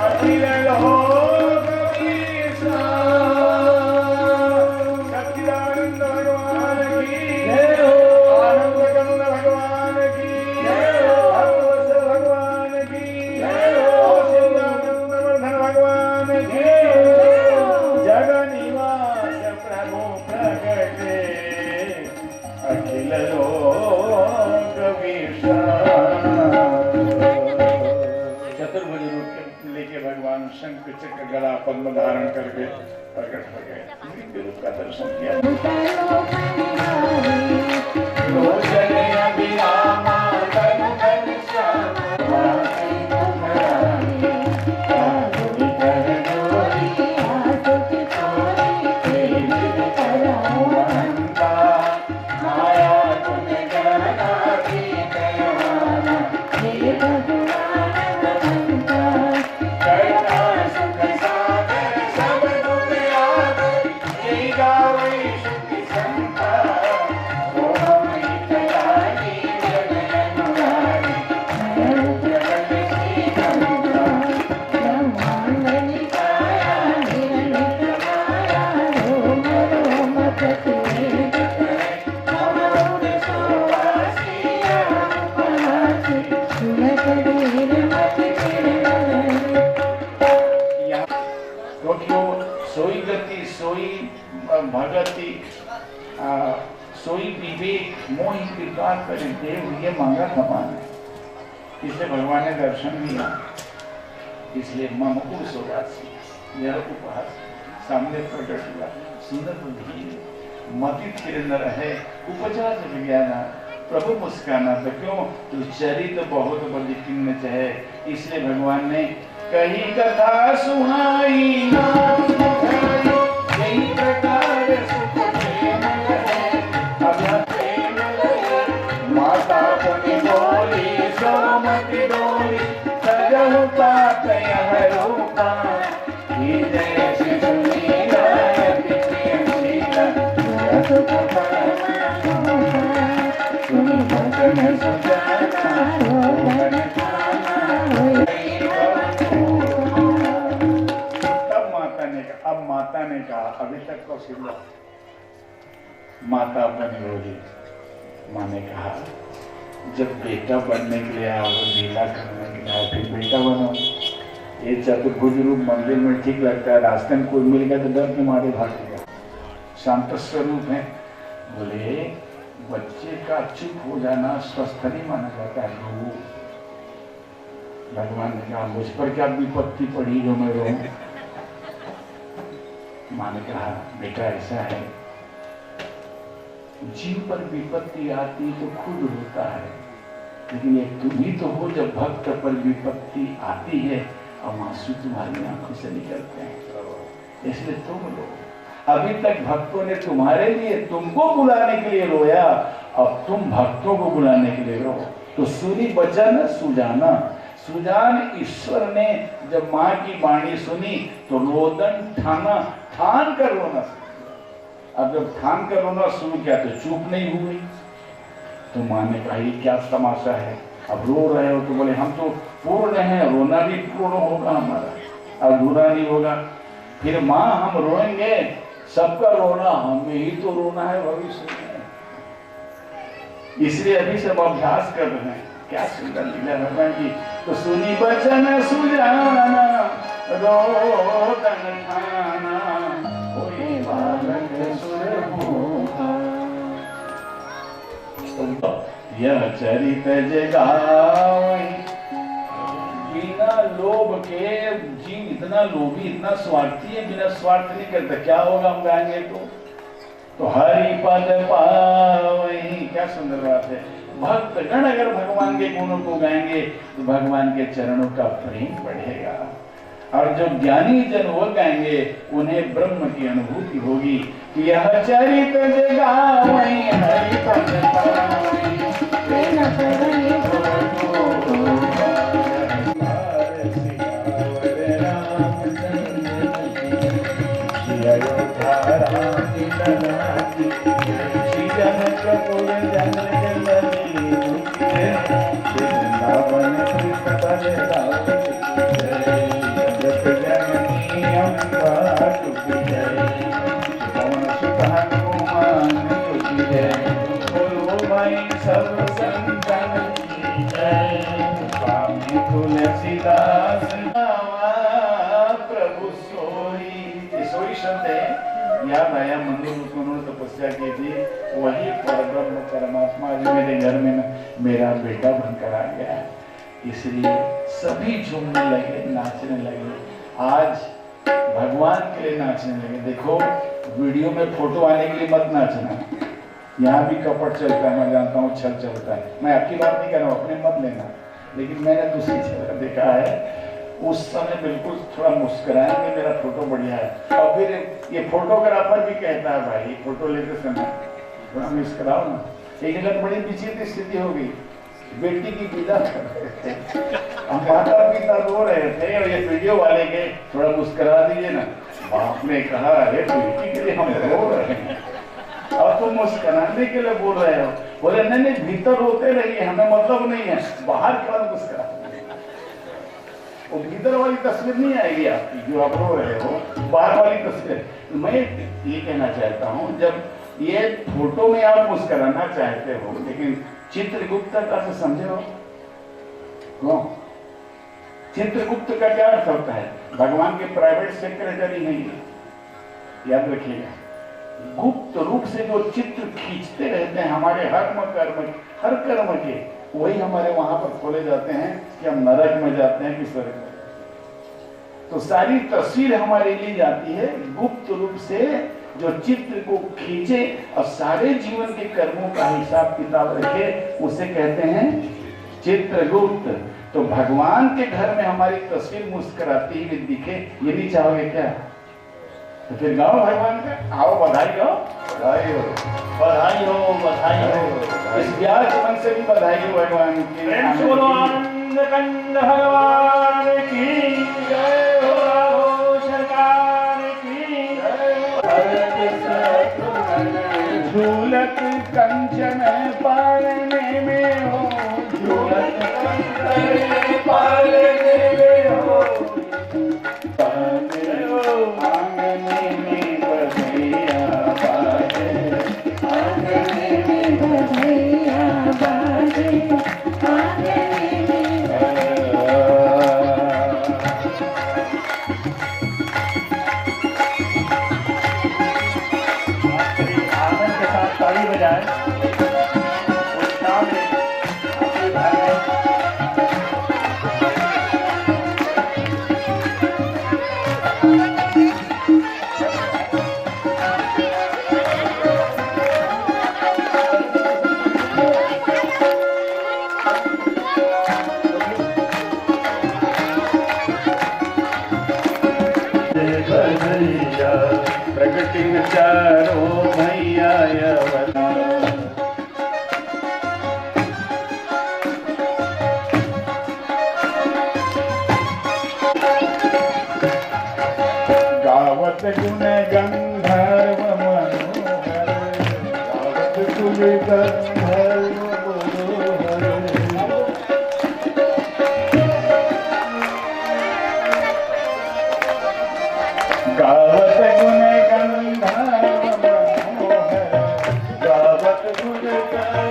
अखिल लोक ईशा। सच्चिदानंद भगवान की जय हो, आनंद कंद भगवान की जय हो, भगवत भगवान की जय हो, शिवानंद वर्धन भगवान की जय हो, जगनिवास प्रभु प्रगटे, अखिल लोक विशाल। चतुर्भुज रूप लेके भगवान शंख चक्र गदा पद्म धारण करके प्रकट हो गए। दिव्य रूप का दर्शन किया। लोचन अभिरामा तनु घन श्यामा, सोई गति सोई भगति सोई विवेक मोहि कृपा करे देव, ये मांगा भगवान है। इसलिए भगवान ने दर्शन दिया। इसलिए मम उपहास, यह उपहास सामने प्रकट हुआ। सुनत भी मति थिर न रहे उपजा जग ज्ञाना प्रभु मुस्काना। तो क्यों? तो चरित बहुत बड़ी किन्न चाहे, इसलिए भगवान ने कही कथा सुनाई यही प्रकार सुख प्रेम लगे, अब प्रेम लगे। माता पुनि बोली सोमति डोली सजहु पात यह रूपा, जय शिशु लीलायति सीता जगत माता ने कहा, अभी तक तो सिर्फ माता बनी होगी। माँ ने कहा जब बेटा बनने के लिए आओ, लीला करने के लिए आओ, फिर बेटा बनो। ये चतुर्भुज रूप मंदिर में ठीक लगता है, रास्ते में कोई मिल गया तो डर के मारे भागेगा। शांत स्वरूप है। बोले बच्चे का चुप हो जाना स्वस्थ नहीं माना जाता है। भगवान ने कहा मुझ पर क्या विपत्ति पड़ी जो मैं रोऊं? माँ ने कहा बेटा ऐसा है, जीव पर विपत्ति आती तो खुद रोता है, लेकिन एक तुम ही तो हो जब भक्त पर विपत्ति आती है और आंसू तुम्हारी आंखों से निकलते हैं, इसलिए तुम रो। अभी तक भक्तों ने तुम्हारे लिए तुमको बुलाने के लिए रोया, अब तुम भक्तों को बुलाने के लिए रो। तो सुनी बचन सुजाना, सुजान ईश्वर ने जब माँ की वाणी सुनी तो रोदन ठाना, ठान कर रोना। अब जब ठान कर रोना शुरू किया तो चुप नहीं हुई। तो माँ ने कहा ये क्या तमाशा है, अब रो रहे हो? तो बोले हम तो पूर्ण हैं, रोना भी पूर्ण होगा हमारा, अधूरा नहीं होगा। फिर माँ हम रोएंगे, सबका रोना हमें ही तो रोना है भविष्य में, इसलिए अभी सब अभ्यास कर रहे हैं। क्या सुंदर लीला भगवान की। तो सुनी बचन सुजाना रोदन ठाना, कोई बालक सुर भूखा। यह चरित जगावै, बिना लोभ के जीव इतना लोभी इतना स्वार्थी है, बिना स्वार्थ नहीं करता। क्या होगा हम गाएंगे तो हरि पद पावै। क्या सुंदर बात है। भक्तगण अगर भगवान के गुणों को गाएंगे तो भगवान के चरणों का प्रेम बढ़ेगा, और जो ज्ञानी जन वो गाएंगे उन्हें ब्रह्म की अनुभूति होगी। यह चरित जगावै हरि पद पावै, प्रभु सोई। सोई शब्द है, याद आया मंदिर में उन्होंने तपस्या की थी, वही परब्रह्म परमात्मा जो मेरे घर में मेरा बेटा बनकर आ गया। इसलिए सभी झूमने लगे, नाचने लगे। आज भगवान के लिए नाचने लगे। देखो वीडियो में फोटो आने के लिए मत नाचना, यहाँ भी कपट चलता है, मैं जानता हूँ, छल चलता है। मैं आपकी बात नहीं कर रहा हूँ, अपने मत लेना, लेकिन मैंने दूसरी जगह देखा है, उस समय बिल्कुल थोड़ा मुस्कुराएंगे मेरा फोटो बढ़िया है, और फिर ये फोटोग्राफर भी कहता है भाई ये फोटो लेते समय थोड़ा मुस्कुराओ ना। एक जगह बड़ी विचित्र स्थिति हो गई, बेटी की विदा कर रहे थे, हम माता पिता रो रहे थे और ये वीडियो वाले के थोड़ा मुस्कुरा दीजिए ना। बाप ने कहा अरे बेटी के लिए हम रो रहे हैं और तुम मुस्कुराने के लिए बोल रहे हो। बोले नहीं भीतर रोते रहिए, हमें मतलब नहीं है, बाहर क्या मुस्कुरा। वो भीतर वाली तस्वीर नहीं आएगी आपकी जो आप रो रहे हो, बाहर वाली तस्वीर। मैं ये कहना चाहता हूँ, जब ये फोटो में आप मुस्कुराना चाहते हो, लेकिन चित्रगुप्त का तो समझे हो कौन? चित्रगुप्त का क्या अर्थ होता है? भगवान के प्राइवेट सेक्रेटरी नहीं, याद रखिएगा। गुप्त रूप से जो चित्र खींचते रहते हैं हमारे हर कर्म के, वही हमारे वहां पर खोले जाते हैं कि हम नरक में जाते हैं कि स्वर्ग में। तो सारी तस्वीर हमारी ली जाती है गुप्त रूप से, जो चित्र को खींचे और सारे जीवन के कर्मों का हिसाब किताब रखे, उसे कहते हैं चित्रगुप्त। तो भगवान के घर में हमारी तस्वीर मुस्कुराती हुई दिखे, ये नहीं चाहोगे क्या? तो फिर गाओ भगवान का, आओ बधाई गाओ, बधाई हो, बधाई हो, बधाई हो। इस व्यास मन से भी बधाई हो भगवान की। प्रेम से बोलो आनंद कंद भगवान की जय हो, राघो सरकार की झूलत कंचन पालने में हो, झूलत कंचन पालने में हो, आंगने में बधैया बाजे, आंगने में बधैया बाजे, आंगने में आनंद के साथ ताली बजाएं। प्रगति चारो भैया गावत गुण गंधर्व मनोहर, गावत गुण गंधर्व मनोहर, गावत गुण गंधर्व मनोहर, गावत गुण गंधर्व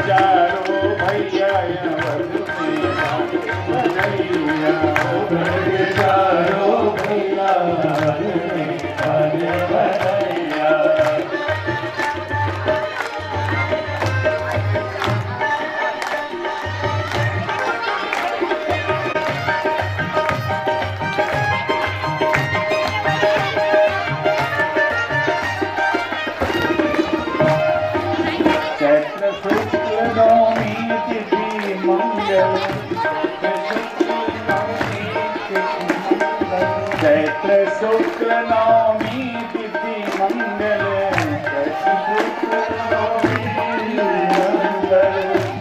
चारो भैया चारो भैया चैत्र शुक्ल नवमी तिथि मंगल,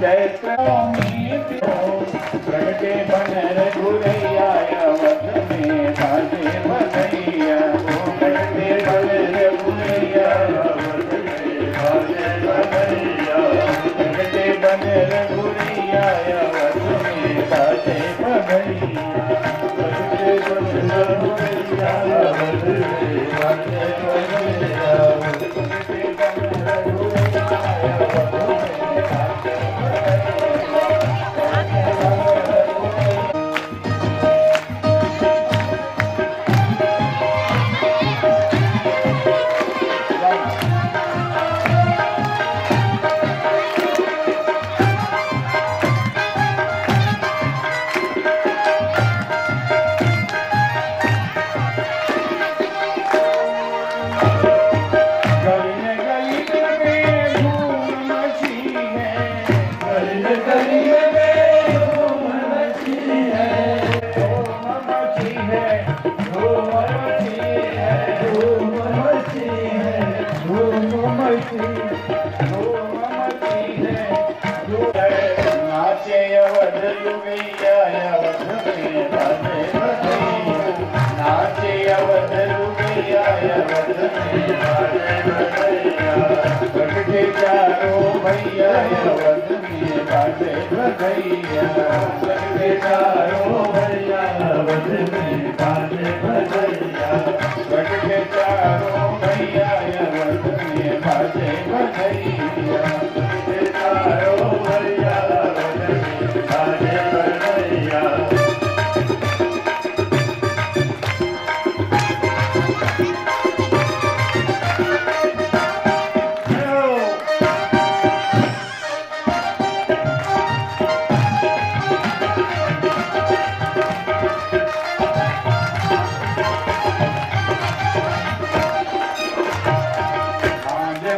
चैत्र नवमी प्रगटे बन रघुरैया अवध में बाजे बधैया, प्रगटे बन रघुरैया अवध में बाजे बधैया, प्रगटे बन रघुरैया अवध में बाजे बधैया, प्रगटे बन रघुरैया अवध में बाजे बधैया, प्रगटे बन रघुरैया अवध में बाजे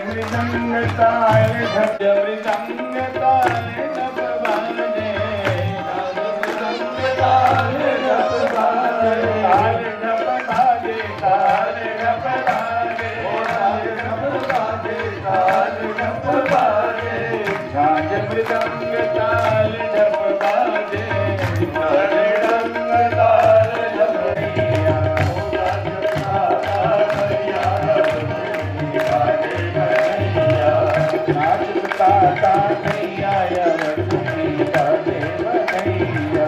मृदंग ताल ढप मृदंग ताल ढप बाजे ताल ढप बाजे ताल ढप बाजे ताल ढप बाजे ताल ढप बाजे ताल ढप बाजे झांझ मृदंग ताल ढप बाजे ताल ढंग ताल ढप मैया ताता भैया यवनी बाजे बधैया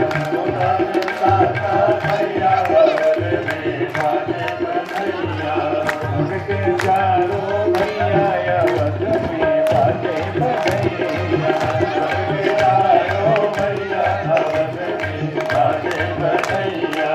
ताता भैया यवनी बाजे बधैया उनके चारो भैया यवनी बाजे बधैया उनके चारो भैया यवनी बाजे बधैया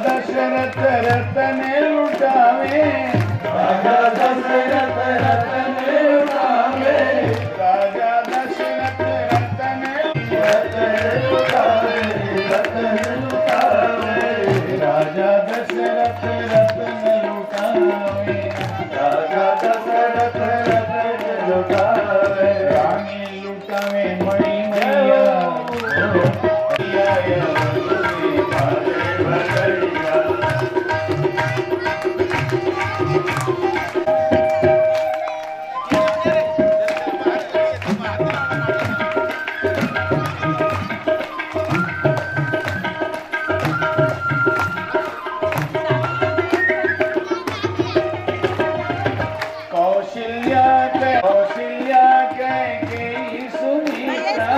दशरथ रतन लुटावे राजा दशरथ रतन लुटावे राजा दशरथ रतन लुटावे रतन लुटावे राजा दशरथ रतन लुटावे राजा दशरथ रतन लुटावे रानी लुटावे मणि मैया कौशल्या के सुनीता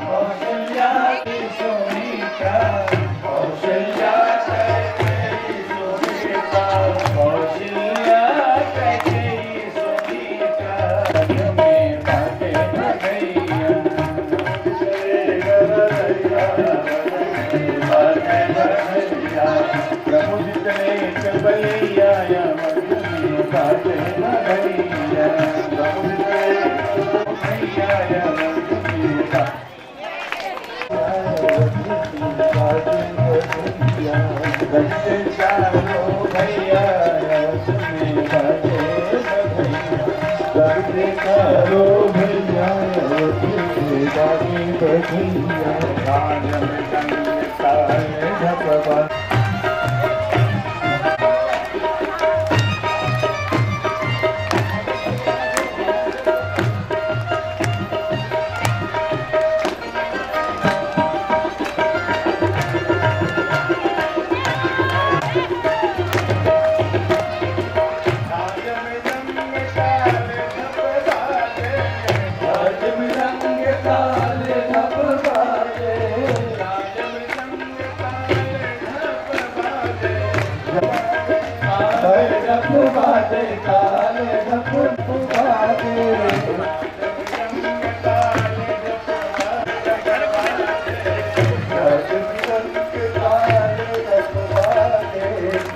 कौशल्या की सुनीता कौशल्या के सुनीता कौशल्या के सुनीता में बाटे बधैया बाटे बधैया प्रभु जितने चबलिया बाटे बधैया प्रभु जितने भैया बच्चे चारो भैया बच्चे चारो भैया बाजी बधैया राज मृदंग ताल ढप बाजे ताल ढप बाजे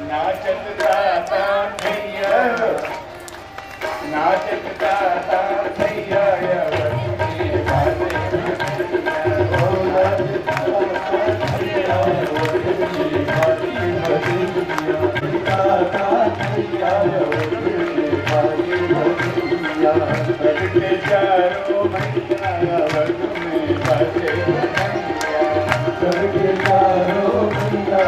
नाचत दाता भैया नाचत दाता भैया बच्चे चारो भैया में बाजे बच्चे चारो भैया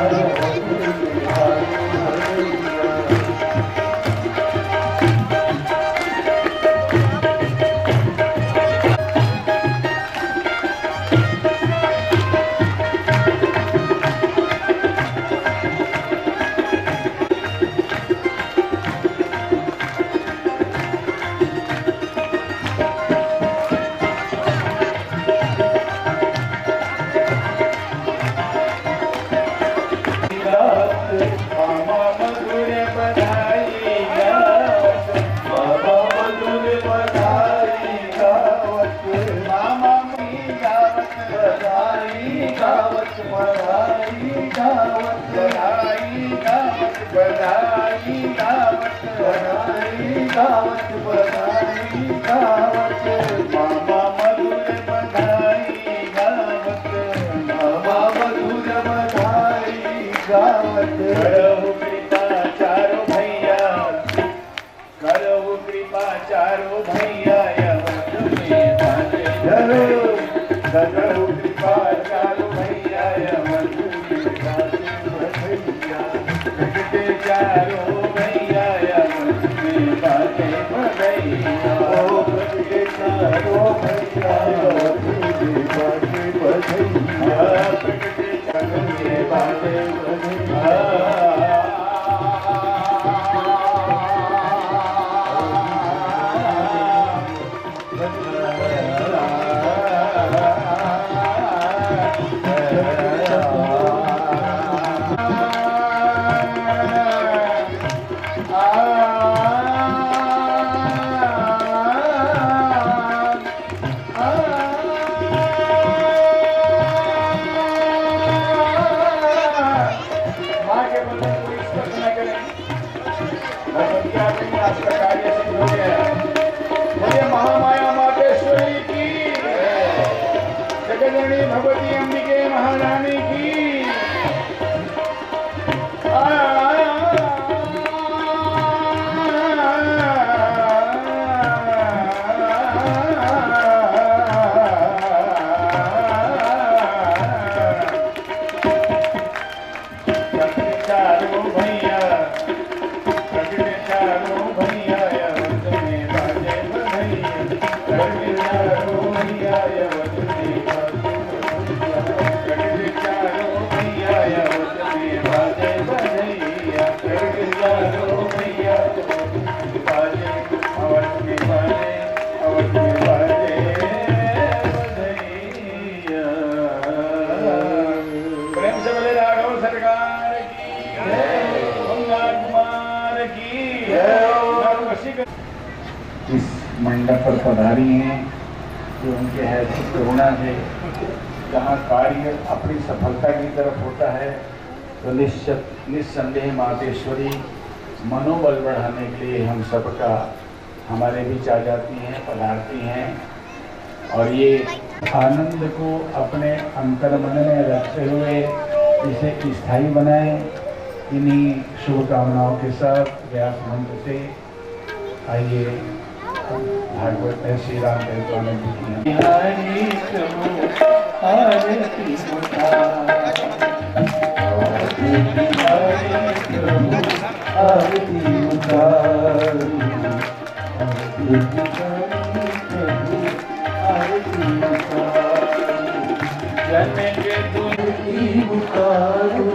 बधाई गावत बधाई गावत मामा मधुर बधाई गावत मामा मधुर बधाई गावत करहु कृपा चारो भैया करहु कृपा चारो भैया यवत में बाजे करहु कृपा चारो भैया यवत में बाजे बधैया जगते चारो भैया यवत में बाजे बधैया ओ जगते चारो भैया यवत में बाजे बधैया जगते चारो में बाजे बधैया महामाया मातेश्वरी की जगजननी भगवती अंबिके महारानी की इस मंडप पर पधारी हैं जो उनके है करुणा है। जहाँ कार्य अपनी सफलता की तरफ होता है तो निस्संदेह मातेश्वरी मनोबल बढ़ाने के लिए हम सबका हमारे बीच आ जाती हैं, पधारती हैं और ये आनंद को अपने अंतर्मन में रखते हुए इसे स्थायी बनाएं। इन्हीं शुभकामनाओं के साथ व्यास मंत्र से आइए भागवत में श्री राम चरितमानस जी की हरि प्रभु आरती उतार आरती उतार जन के दुखी उतारू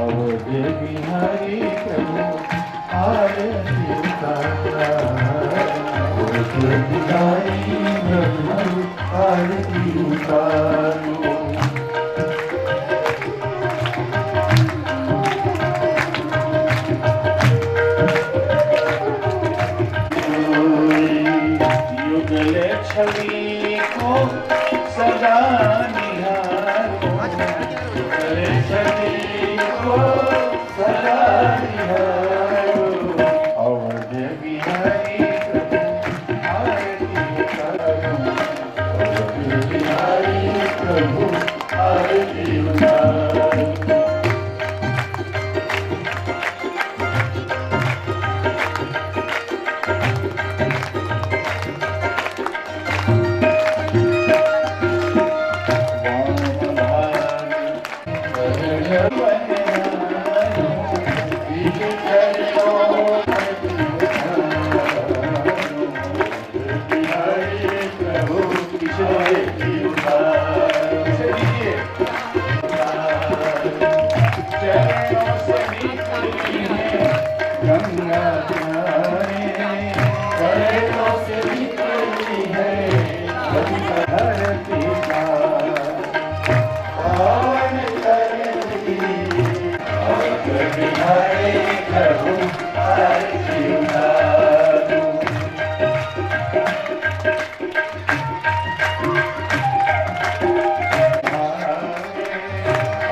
अवध बिहारी प्रभु आरती उतार बिहारी प्रभु आरती उतारू युगले छवि को सदा निहारो युगले छवि को सदा निहारो अवध बिहारी प्रभु आरती उतारू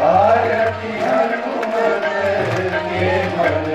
आरती हनुमत के मन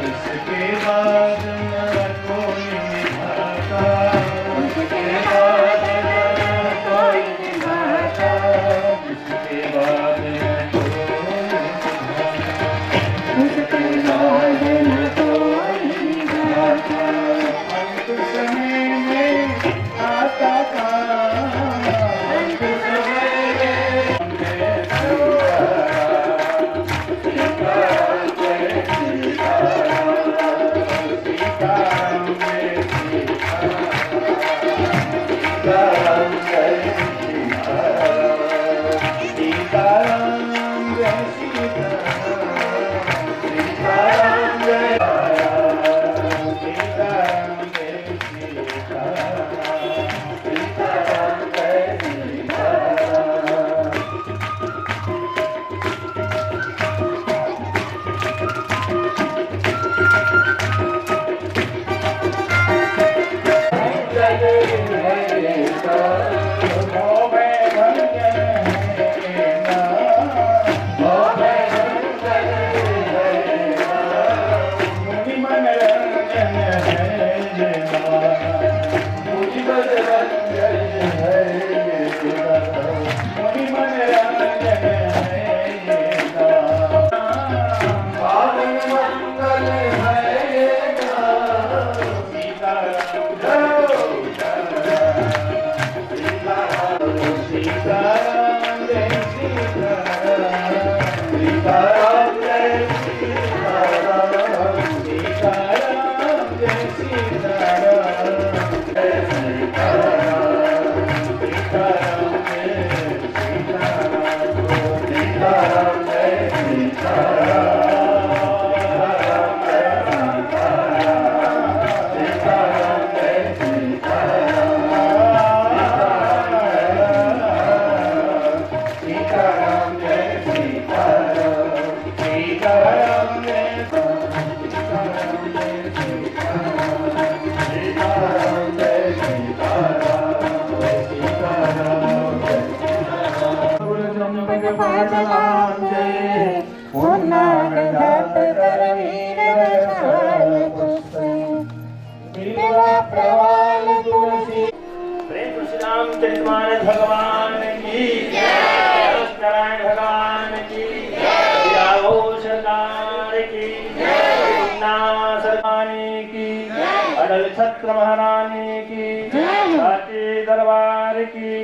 इसके बाद न कोई निभाता, उसके बाद न कोई निभाता, उसके बाद न कोई निभाता। अंत समय में आता था, अंत समय में रामचरितमानस भगवान की जय, नारायण भगवान की जय, सरकार की जय, सरकानी की जय, अटल छत्र महारानी की जय, साचे दरबार की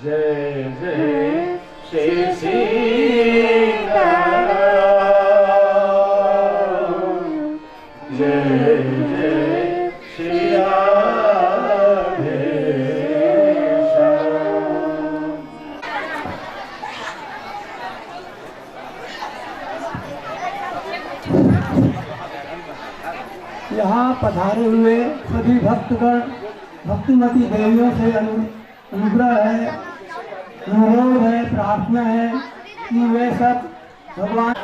जय जय श्री सीता, जय जय श्री यहाँ पधारे हुए सभी भक्तगण भक्तिमती देवियों से अनुग्रह है, अनुरोध है, प्रार्थना है कि वे सब भगवान